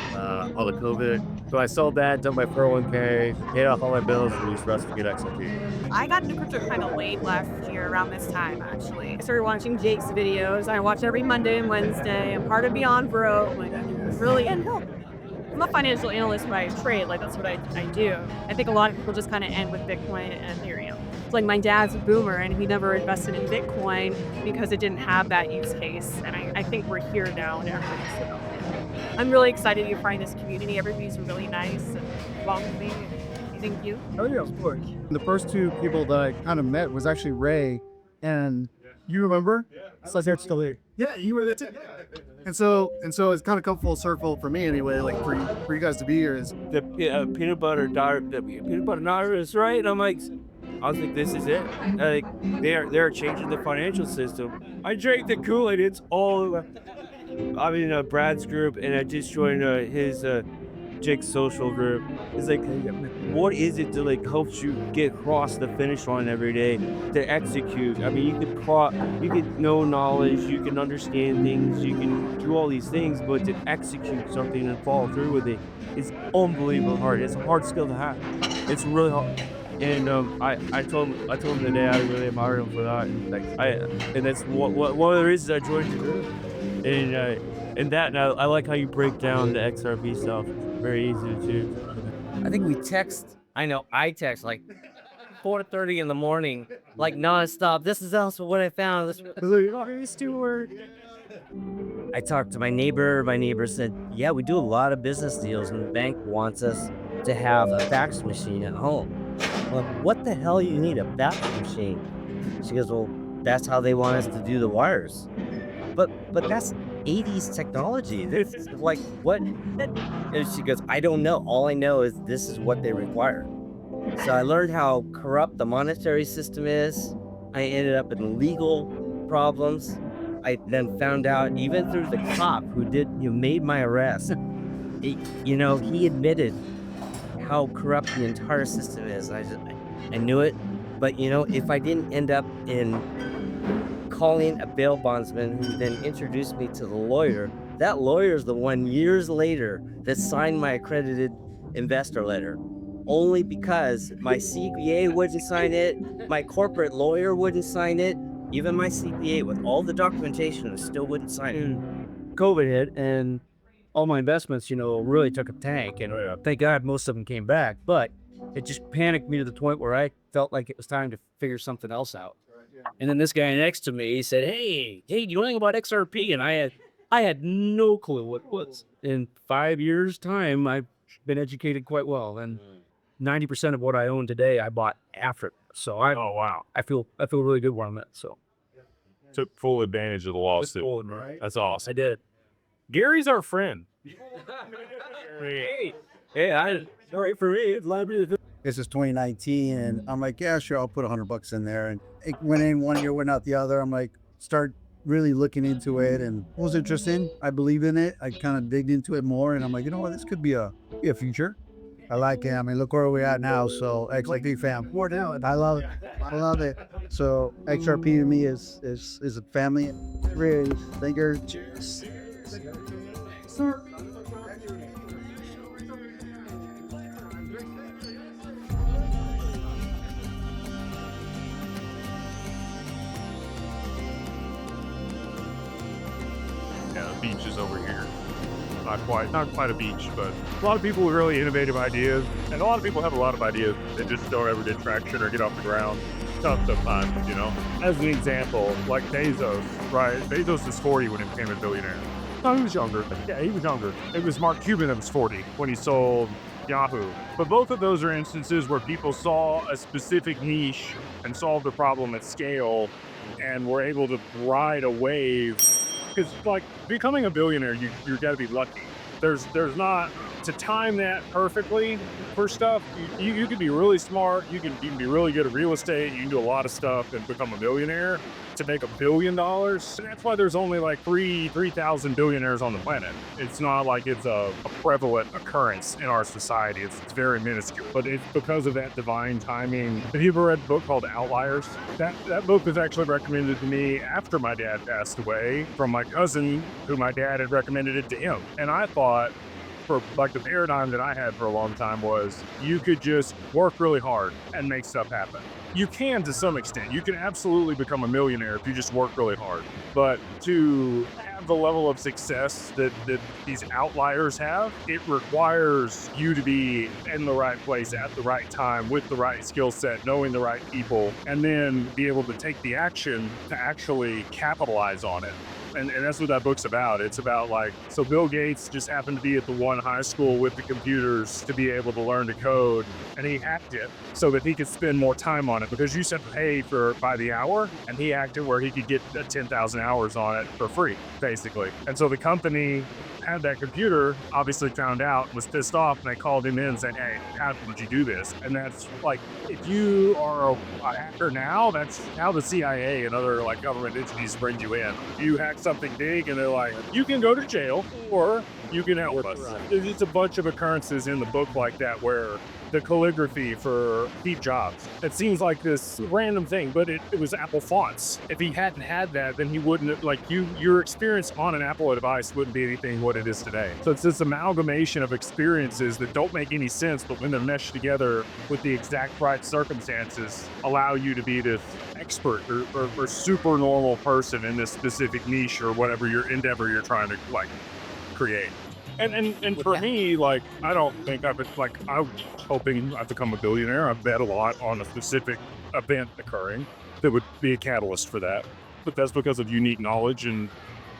all the COVID. So I sold that, done my 401k, paid off all my bills, and used the rest to get XRP. I got into crypto kind of late last year around this time, actually. I started watching Jake's videos. I watch every Monday and Wednesday. I'm part of Beyond Broke. Like, really, and I'm a financial analyst by trade. Like, that's what I do. I think a lot of people just kind of end with Bitcoin and Ethereum. It's like my dad's a boomer, and he never invested in Bitcoin because it didn't have that use case. And I think we're here now and everything. So I'm really excited to find this community. Everybody's really nice and welcoming. Thank you. Oh yeah, of course. The first 2 people that I kind of met was actually Ray, and you remember? It's like they're still here. Yeah, you were there too. And so it's kind of come full circle for me anyway. Like for you guys to be here is the peanut butter dollar is right. And I was like, this is it. Like they're changing the financial system. I drank the Kool-Aid. It's all. I'm in Brad's group, and I just joined his Jake's social group. It's like, what is it that like helps you get across the finish line every day to execute? I mean, you can know knowledge, you can understand things, you can do all these things, but to execute something and follow through with it is unbelievably hard. It's a hard skill to have. It's really hard. And I told him today I really admire him for that. And that's one of the reasons I joined the group. And I like how you break down the XRP stuff. Very easy to do. I think I text like 4:30 in the morning, like nonstop. This is also what I found. Stewart. I talked to my neighbor. My neighbor said, yeah, we do a lot of business deals, and the bank wants us to have a fax machine at home. Well, what the hell you need a fax machine? She goes, well, that's how they want us to do the wires. But that's 80s technology. There's like, what? And she goes, I don't know. All I know is this is what they require. So I learned how corrupt the monetary system is. I ended up in legal problems. I then found out, even through the cop who made my arrest, he admitted how corrupt the entire system is. I knew it, but if I didn't end up in calling a bail bondsman who then introduced me to the lawyer, that lawyer is the one years later that signed my accredited investor letter. Only because my CPA wouldn't sign it, my corporate lawyer wouldn't sign it, even my CPA with all the documentation still wouldn't sign it. COVID hit, and all my investments, really took a tank, and thank God most of them came back, but it just panicked me to the point where I felt like it was time to figure something else out. And then this guy next to me, he said, hey, do you know anything about XRP? And I had no clue what it was. In 5 years' time, I've been educated quite well, and 90% of what I own today, I bought after. So I feel really good where I'm at. So took full advantage of the lawsuit. Right? That's awesome. I did. Gary's our friend. Sorry for me. It's liability. This is 2019, and I'm like, yeah, sure, I'll put $100 in there. And it went in one year, went out the other. I'm like, start really looking into it, and it was interesting. I believe in it. I kind of digged into it more, and I'm like, you know what, this could be a future. I like it. I mean, look where we're at now. So XRP fam, we're down. I love it. I love it. So XRP to me is a family. Really, thinker. Cheers. Yeah, the beach is over here. Not quite a beach, but a lot of people with really innovative ideas, and a lot of people have a lot of ideas that just don't ever get traction or get off the ground. Tough sometimes, you know. As an example, like Bezos, right? Bezos was 40 when he became a billionaire. No, he was younger. Yeah, he was younger. It was Mark Cuban that was 40 when he sold Yahoo. But both of those are instances where people saw a specific niche and solved a problem at scale and were able to ride a wave. Because, like, becoming a billionaire, you got to be lucky. There's not, to time that perfectly for stuff, you can be really smart, you can be really good at real estate, you can do a lot of stuff and become a millionaire. To make $1 billion, and that's why there's only like 3,000 billionaires on the planet. It's not like it's a prevalent occurrence in our society. It's very minuscule, but it's because of that divine timing. Have you ever read a book called Outliers? That book was actually recommended to me after my dad passed away from my cousin, who my dad had recommended it to him. And I thought, for like the paradigm that I had for a long time was you could just work really hard and make stuff happen. You can to some extent. You can absolutely become a millionaire if you just work really hard. But to have the level of success that these outliers have, it requires you to be in the right place at the right time with the right skill set, knowing the right people, and then be able to take the action to actually capitalize on it. And that's what that book's about. It's about like, so Bill Gates just happened to be at the one high school with the computers to be able to learn to code, and he hacked it so that he could spend more time on it because you said pay by the hour, and he hacked it where he could get 10,000 hours on it for free, basically. And so the company had that computer, obviously found out, was pissed off, and they called him in and said, hey, how did you do this? And that's like, if you are a hacker now, that's how the CIA and other like government entities bring you in. You hack something big and they're like, you can go to jail or you can help us. It's a bunch of occurrences in the book like that where the calligraphy for Steve Jobs. It seems like this random thing, but it was Apple fonts. If he hadn't had that, then he wouldn't have, like your experience on an Apple device wouldn't be anything what it is today. So it's this amalgamation of experiences that don't make any sense, but when they're meshed together with the exact right circumstances, allow you to be this expert or super normal person in this specific niche or whatever your endeavor you're trying to like create. And for me, like, I don't think I was hoping I'd become a billionaire. I bet a lot on a specific event occurring that would be a catalyst for that. But that's because of unique knowledge and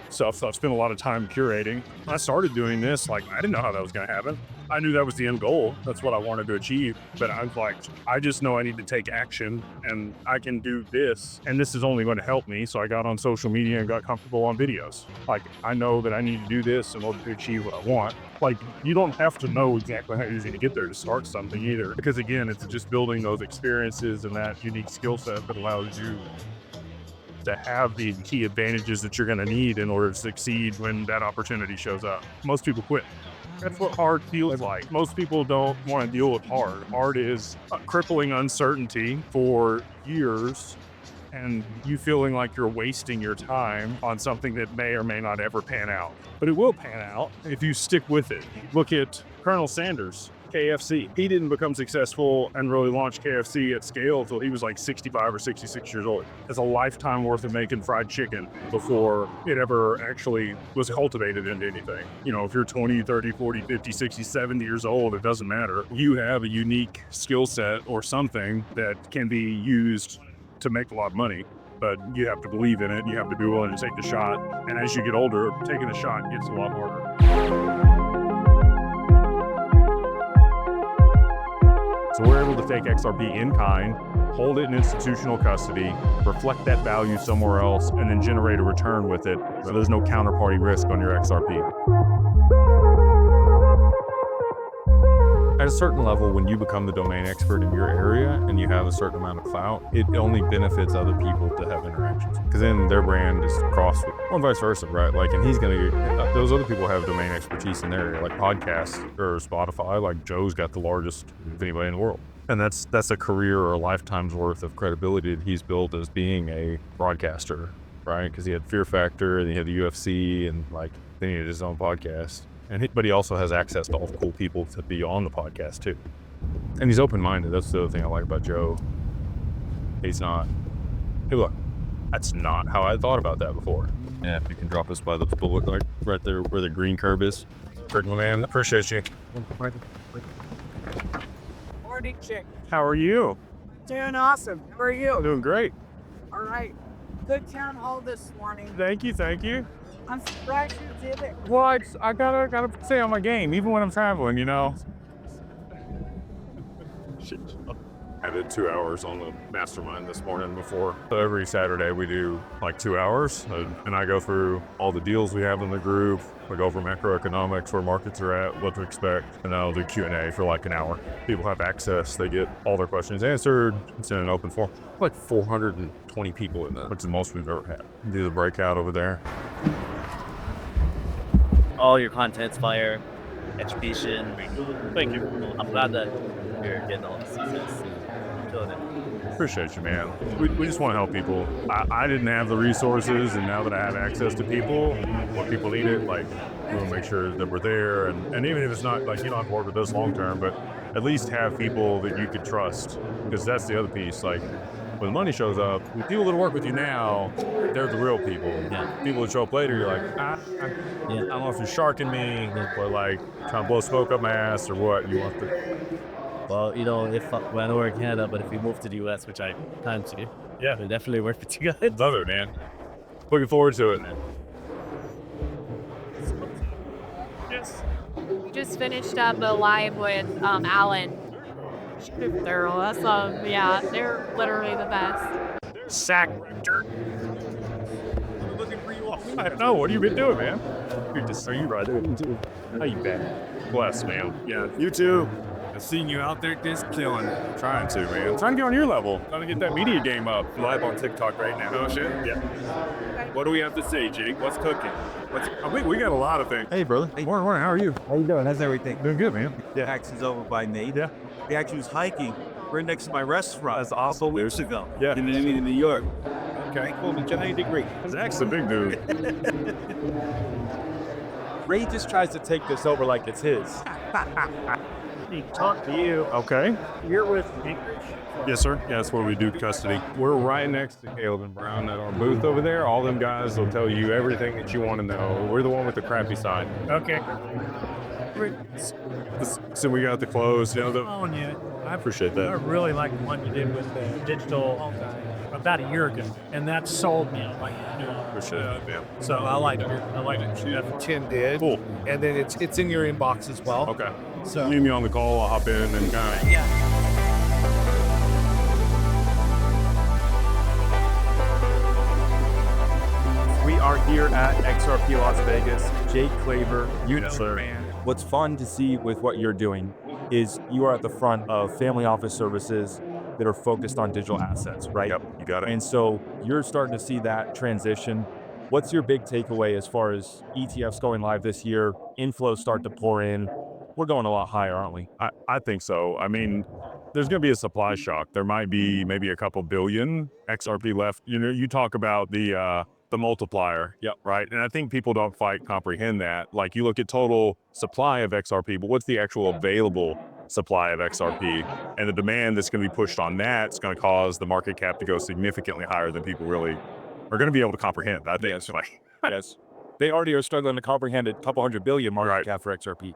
stuff. So I've spent a lot of time curating. When I started doing this, like, I didn't know how that was going to happen. I knew that was the end goal. That's what I wanted to achieve. But I was like, I just know I need to take action and I can do this. And this is only going to help me. So I got on social media and got comfortable on videos. Like, I know that I need to do this in order to achieve what I want. Like, you don't have to know exactly how you're going to get there to start something either. Because again, it's just building those experiences and that unique skill set that allows you to have the key advantages that you're going to need in order to succeed when that opportunity shows up. Most people quit. That's what hard feels like. Most people don't want to deal with hard. Hard is a crippling uncertainty for years and you feeling like you're wasting your time on something that may or may not ever pan out. But it will pan out if you stick with it. Look at Colonel Sanders. KFC. He didn't become successful and really launch KFC at scale until he was like 65 or 66 years old. It's a lifetime worth of making fried chicken before it ever actually was cultivated into anything. You know, if you're 20, 30, 40, 50, 60, 70 years old, it doesn't matter. You have a unique skill set or something that can be used to make a lot of money, but you have to believe in it. You have to be willing to take the shot. And as you get older, taking the shot gets a lot harder. So we're able to take XRP in kind, hold it in institutional custody, reflect that value somewhere else, and then generate a return with it. So there's no counterparty risk on your XRP. a certain level, when you become the domain expert in your area and you have a certain amount of clout, it only benefits other people to have interactions, because then their brand is crossed with, or vice versa, right? Like, and he's going to, those other people have domain expertise in their area, like podcasts or Spotify. Like Joe's got the largest of anybody in the world. And that's a career or a lifetime's worth of credibility that he's built as being a broadcaster, right? Because he had Fear Factor, and he had the UFC, and like then he had his own podcast. But he also has access to all the cool people to be on the podcast too. And he's open-minded. That's the other thing I like about Joe. He's not, hey look, that's not how I thought about that before. Yeah, if you can drop us by the bullet, like right there where the green curb is. Good, man. Appreciate you. Morning, chick. How are you? Doing awesome. How are you? Doing great. All right. Good town hall this morning. Thank you. I'm surprised you did it. Well, I gotta stay on my game, even when I'm traveling, you know. I did 2 hours on the Mastermind this morning before. So every Saturday we do like 2 hours, and I go through all the deals we have in the group. We go over macroeconomics, where markets are at, what to expect, and then I'll do Q&A for like an hour. People have access, they get all their questions answered. It's in an open forum. Like 420 people in that, which is the most we've ever had. Do the breakout over there. All your content's fire, education. Thank you. I'm glad that you're getting all this success. Killing it. Appreciate you, man. We just want to help people. I didn't have the resources, and now that I have access to people, when people need it, like, we want to make sure that we're there. And even if it's not, like, you don't have to work with us long term, but at least have people that you could trust, because that's the other piece. Like, when the money shows up, the people that work with you now, they're the real people. Yeah. People that show up later, you're like, I don't know if you're sharking me, or like trying to blow smoke up my ass, or what. You want to. Well, you know, I know we're in Canada, but if we move to the US, which I plan to, yeah, we'll definitely work with you guys. Love it, man. Looking forward to it, man. Yes. We just finished up a live with Alan. They're awesome. Yeah, they're literally the best. Sack Raptor. I'm looking for you all. I don't know. What have you been doing, man? Good to see you, brother. How you been? Blessed, man. Yeah, you too. I've seen you out there just killing it. Trying to, man. Trying to get on your level. Trying to get that media game up. Live on TikTok right now. Oh, shit? Yeah. What do we have to say, Jake? What's cooking? We got a lot of things. Hey, brother. Hey. Morning. How are you? How you doing? How's everything? Doing good, man. Yeah. Taxi's over by Nate. Yeah. We actually was hiking right next to my restaurant. That's awesome. Years ago. Yeah. In New York. Okay. Cool. 90 degree. Zach's a big dude. Ray just tries to take this over like it's his. He talked to you. Okay. You're with Yes, sir. Yeah, that's where we do custody. We're right next to Caleb and Brown at our booth over there. All them guys will tell you everything that you want to know. We're the one with the crappy side. Okay. So we got the clothes. You know, Oh, yeah. I appreciate I that. really like the one you did with the digital about a year ago, and that sold me. I'm like, Appreciate it, man. So I like it. I like it. Tim did. Cool. And then it's in your inbox as well. Okay. So leave me on the call. I'll hop in and kind of. Yeah. We are here at XRP Las Vegas. Jake Claver, you know sir. man. What's fun to see with what you're doing is you are at the front of family office services that are focused on digital assets, right? Yep, you got it. And so you're starting to see that transition. What's your big takeaway as far as ETFs going live this year, inflows start to pour in? We're going a lot higher, aren't we? I think so. I mean, there's going to be a supply shock. There might be maybe a couple billion XRP left. You know, you talk about the multiplier. Yep. Right. And I think people don't quite comprehend that. Like, you look at total supply of XRP, but what's the actual available supply of XRP? And the demand that's going to be pushed on that is going to cause the market cap to go significantly higher than people really are going to be able to comprehend. I think it's like, yes. They already are struggling to comprehend a couple $100 billion market cap for XRP,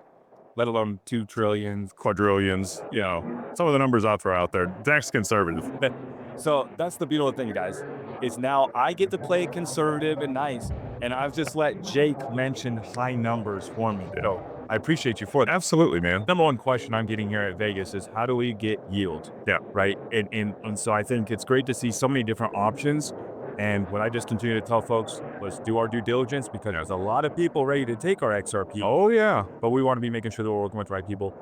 let alone 2 trillion, quadrillions, you know, some of the numbers I'll throw out there. That's conservative. So that's the beautiful thing, guys, is now I get to play conservative and nice, and I've just let Jake mention high numbers for me. You know, I appreciate you for that. Absolutely, man. Number one question I'm getting here at Vegas is, how do we get yield? Yeah. Right? And so I think it's great to see so many different options. And what I just continue to tell folks, let's do our due diligence, because there's a lot of people ready to take our XRP. Oh, yeah. But we want to be making sure that we're working with the right people.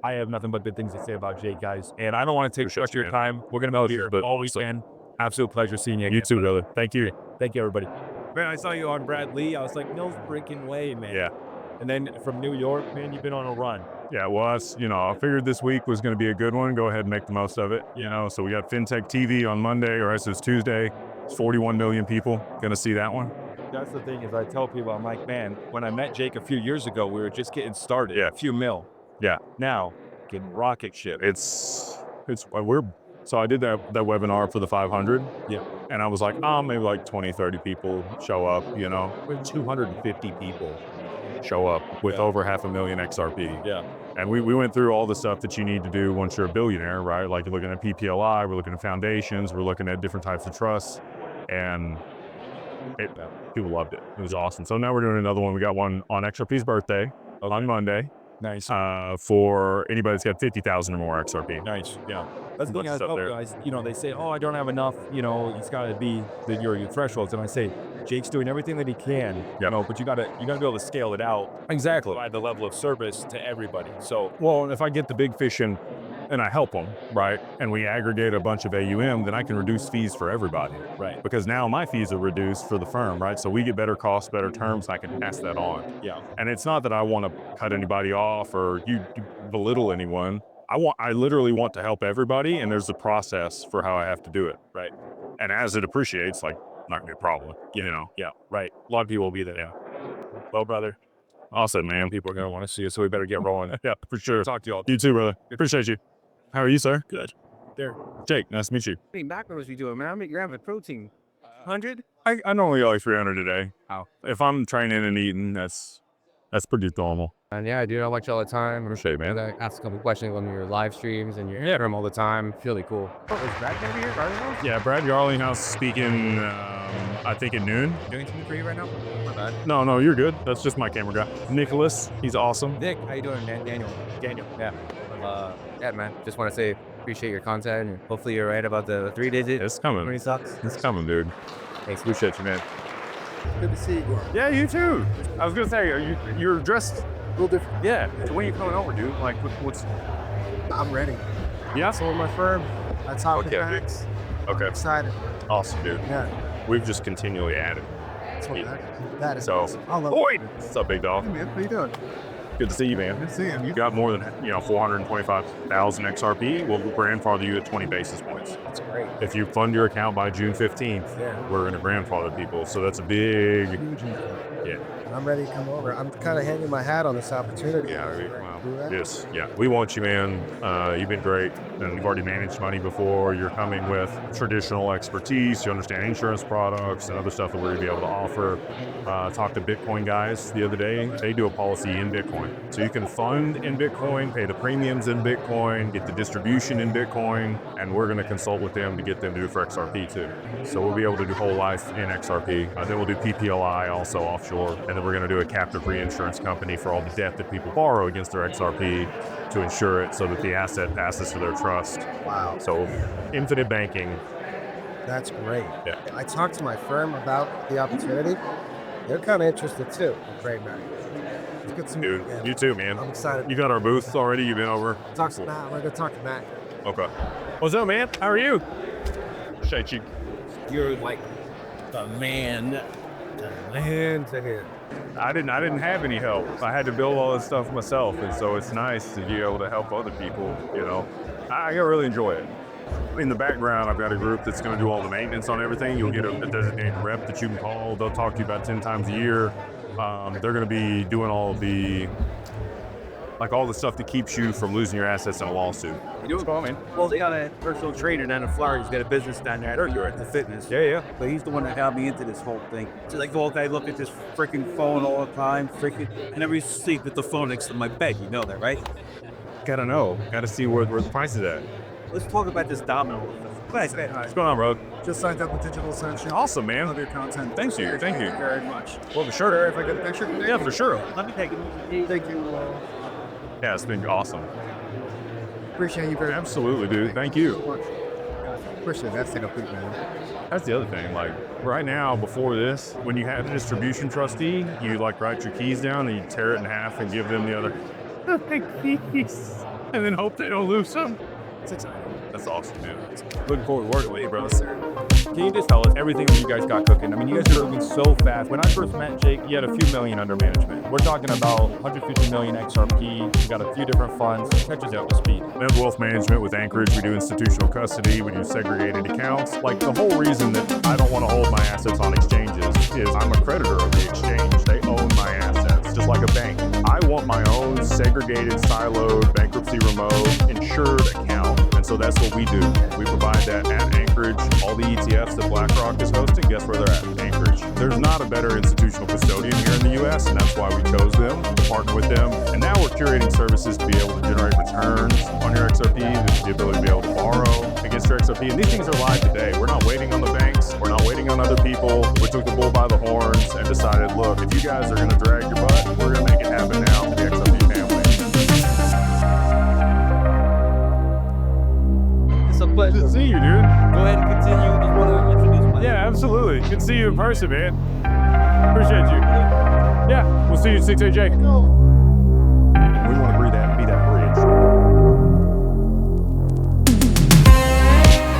I have nothing but good things to say about Jake, guys. And I don't want to take much of your time. We're going to be here, but always, man, absolute pleasure seeing you again. You too, brother. Thank you. Thank you, everybody. Man, I saw you on Brad Lee. I was like, no freaking way, man. Yeah. And then from New York, man, you've been on a run. Yeah, well, I figured this week was going to be a good one. Go ahead and make the most of it. So we got FinTech TV on Monday, or as it's Tuesday. It's 41 million people going to see that one. That's the thing is I tell people, I'm like, man, when I met Jake a few years ago, we were just getting started. Yeah. A few mil. Yeah. Now, getting rocket ship. So I did that webinar for the 500. Yeah. And I was like, maybe like 20, 30 people show up, With 250 people. show up with over 500,000 XRP. Yeah. And we went through all the stuff that you need to do once you're a billionaire, right? Like you're looking at PPLI, we're looking at foundations, we're looking at different types of trusts, and people loved it. It was awesome. So now we're doing another one. We got one on XRP's birthday on Monday. Nice. For anybody that's got 50,000 or more XRP. Nice. Yeah. That's the thing I Stuff tell there. guys. They say, I don't have enough. It's got to be your thresholds. And I say, Jake's doing everything that he can. But you got to be able to scale it out. Exactly. Provide the level of service to everybody. So, well, if I get the big fish in and I help them, right, and we aggregate a bunch of AUM, then I can reduce fees for everybody. Right. Because now my fees are reduced for the firm, right? So we get better costs, better terms, I can pass that on. Yeah. And it's not that I want to cut anybody off or you belittle anyone. I literally want to help everybody, and there's a process for how I have to do it. Right. And as it appreciates, like, not gonna be a problem, Yeah. Right. A lot of people will be there. Yeah. Well, brother. Awesome, man. People are going to want to see it, so we better get rolling. Yeah, for sure. Talk to you all. You too, brother. Appreciate you. How are you, sir? Good. There. Jake, nice to meet you. How many macros you doing, man? You're having protein. 100? I normally go like 300 a day. How? If I'm training and eating, that's pretty normal. And yeah, dude, I watch you all the time. Appreciate it, man. I ask a couple questions on your live streams and your room all the time. It's really cool. Oh, is Brad going to be here? Gardenhouse? Yeah, Brad Garlinghouse speaking, I think at noon. Doing something for you right now? My bad. No, you're good. That's just my camera guy. Nicholas, he's awesome. Nick, how you doing, man? Daniel, yeah. Yeah, man. Just want to say appreciate your content, and hopefully you're right about the 3-digit. It's coming. 20 sucks. It's coming, dude. Thanks. Appreciate you, man. Good to see you. Yeah, you too. I was gonna say, you're dressed A little different. Yeah. So when are you coming over, dude? Like, what's? I'm ready. Yeah. Sold my firm. That's how Okay. it acts. Okay. Excited. Awesome, dude. Yeah. We've just continually added. That's what that is. So, awesome. I love Boyd, what's up, big dog? Hey, man. How you doing? Good to see you, man. Good to see you. You got more than 425,000 XRP. We'll grandfather you at 20 basis points. That's great. If you fund your account by June 15th, we're going to grandfather people. So that's a big, yeah. I'm ready to come over. I'm kind of hanging my hat on this opportunity. Yeah, yes, yeah. We want you, man. You've been great, and you've already managed money before. You're coming with traditional expertise. You understand insurance products and other stuff that we're going to be able to offer. Talked to Bitcoin guys the other day. They do a policy in Bitcoin. So you can fund in Bitcoin, pay the premiums in Bitcoin, get the distribution in Bitcoin, and we're going to consult with them to get them to do for XRP too. So we'll be able to do whole life in XRP. Then we'll do PPLI also offshore, and then we're going to do a captive reinsurance company for all the debt that people borrow against their XRP to insure it so that the asset passes to their trust. Wow. So infinite banking. That's great. Yeah. I talked to my firm about the opportunity. They're kind of interested too. Great, man. It's good to meet you. You too, man. I'm excited. You got our booth already? You've been over? Talk to Matt. We're going to talk to Matt. Okay. What's up, man? How are you? Appreciate you. You're like the man. Man to hit. I didn't have any help. I had to build all this stuff myself, and so it's nice to be able to help other people. I really enjoy it. In the background, I've got a group that's going to do all the maintenance on everything. You'll get a designated rep that you can call. They'll talk to you about 10 times a year. They're going to be doing all the stuff that keeps you from losing your assets in a lawsuit. You doing well, man? Well, they got a personal trainer down in Florida. He's got a business down there. I know you're at the fitness. Yeah. But he's the one that got me into this whole thing. So like the whole day, I look at this freaking phone all the time. I never used to sleep with the phone next to my bed. You know that, right? Gotta know. Gotta see where the price is at. Let's talk about this domino. What's going on, bro? Just signed up with Digital Ascension. Awesome, man. Love your content. Thank you. Thank you very much. Well, for sure. If I get a picture. Yeah, for sure. Let me take it. Thank you. Yeah, it's been awesome. Appreciate you very much. Absolutely, dude. Thank you. Appreciate that. Stay up, man. That's the other thing. Like right now, before this, when you have a distribution trustee, you write your keys down and you tear it in half and give them the other piece. and then hope they don't lose some. It's exciting. That's awesome, dude. Looking forward to working with you, bro. Can you just tell us everything that you guys got cooking? I mean, you guys are moving so fast. When I first met Jake, you had a few million under management. We're talking about 150 million XRP. We got a few different funds. Catch us up to speed. We have wealth management with Anchorage. We do institutional custody. We do segregated accounts. Like, the whole reason that I don't want to hold my assets on exchanges is I'm a creditor of the exchange. They own my assets, just like a bank. I want my own segregated, siloed, bankruptcy remote, insured account. And so that's what we do. We provide that at Anchorage. All the ETFs that BlackRock is hosting, guess where they're at? Anchorage. There's not a better institutional custodian here in the US, and that's why we chose them, to partner with them. And now we're curating services to be able to generate returns on your XRP, the ability to be able to borrow against your XRP. And these things are live today. We're not waiting on the banks. We're not waiting on other people. We took the bull by the horns and decided, look, if you guys are going to drag your butt, we're going to make it happen now for the XRP family. It's a pleasure to see you, dude. Go ahead and continue. Just want to introduce myself. Yeah, absolutely. Good to see you in person, man. Appreciate you. Yeah, we'll see you at 6AJ. We want to be that bridge.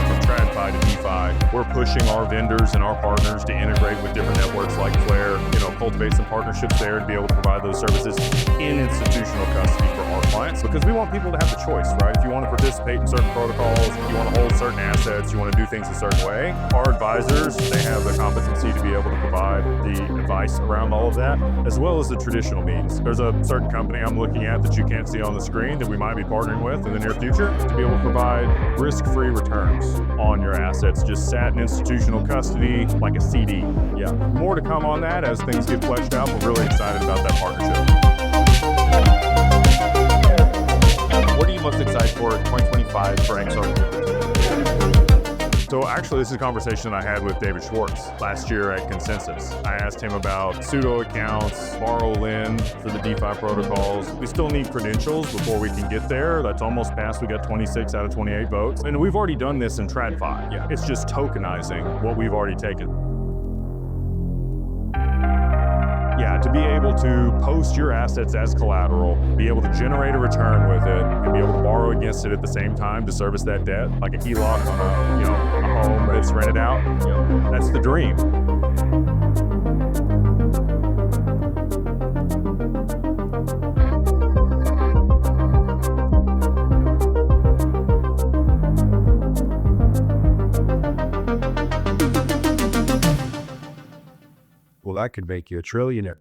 From TradFi to DeFi, we're pushing our vendors and our partners to integrate with different networks like Claver, cultivate some partnerships there to be able to provide those services in institutional custody for our clients, because we want people to have the choice, right? If you want to participate in certain protocols, if you want to hold certain assets, you want to do things a certain way, our advisors, they have the competency to be able to provide the advice around all of that, as well as the traditional means. There's a certain company I'm looking at that you can't see on the screen that we might be partnering with in the near future to be able to provide risk-free returns on your assets, just sat in institutional custody like a CD. Yeah, more to come on that as things get fleshed out. We're really excited about that partnership. What are you most excited for in 2025 for XRP? So actually, this is a conversation that I had with David Schwartz last year at Consensus. I asked him about pseudo accounts, borrow lend for the DeFi protocols. We still need credentials before we can get there. That's almost passed. We got 26 out of 28 votes. And we've already done this in TradFi. Yeah. It's just tokenizing what we've already taken. Yeah, to be able to post your assets as collateral, be able to generate a return with it, and be able to borrow against it at the same time to service that debt, like a HELOC on a home that's rented out. That's the dream. Well, that could make you a trillionaire.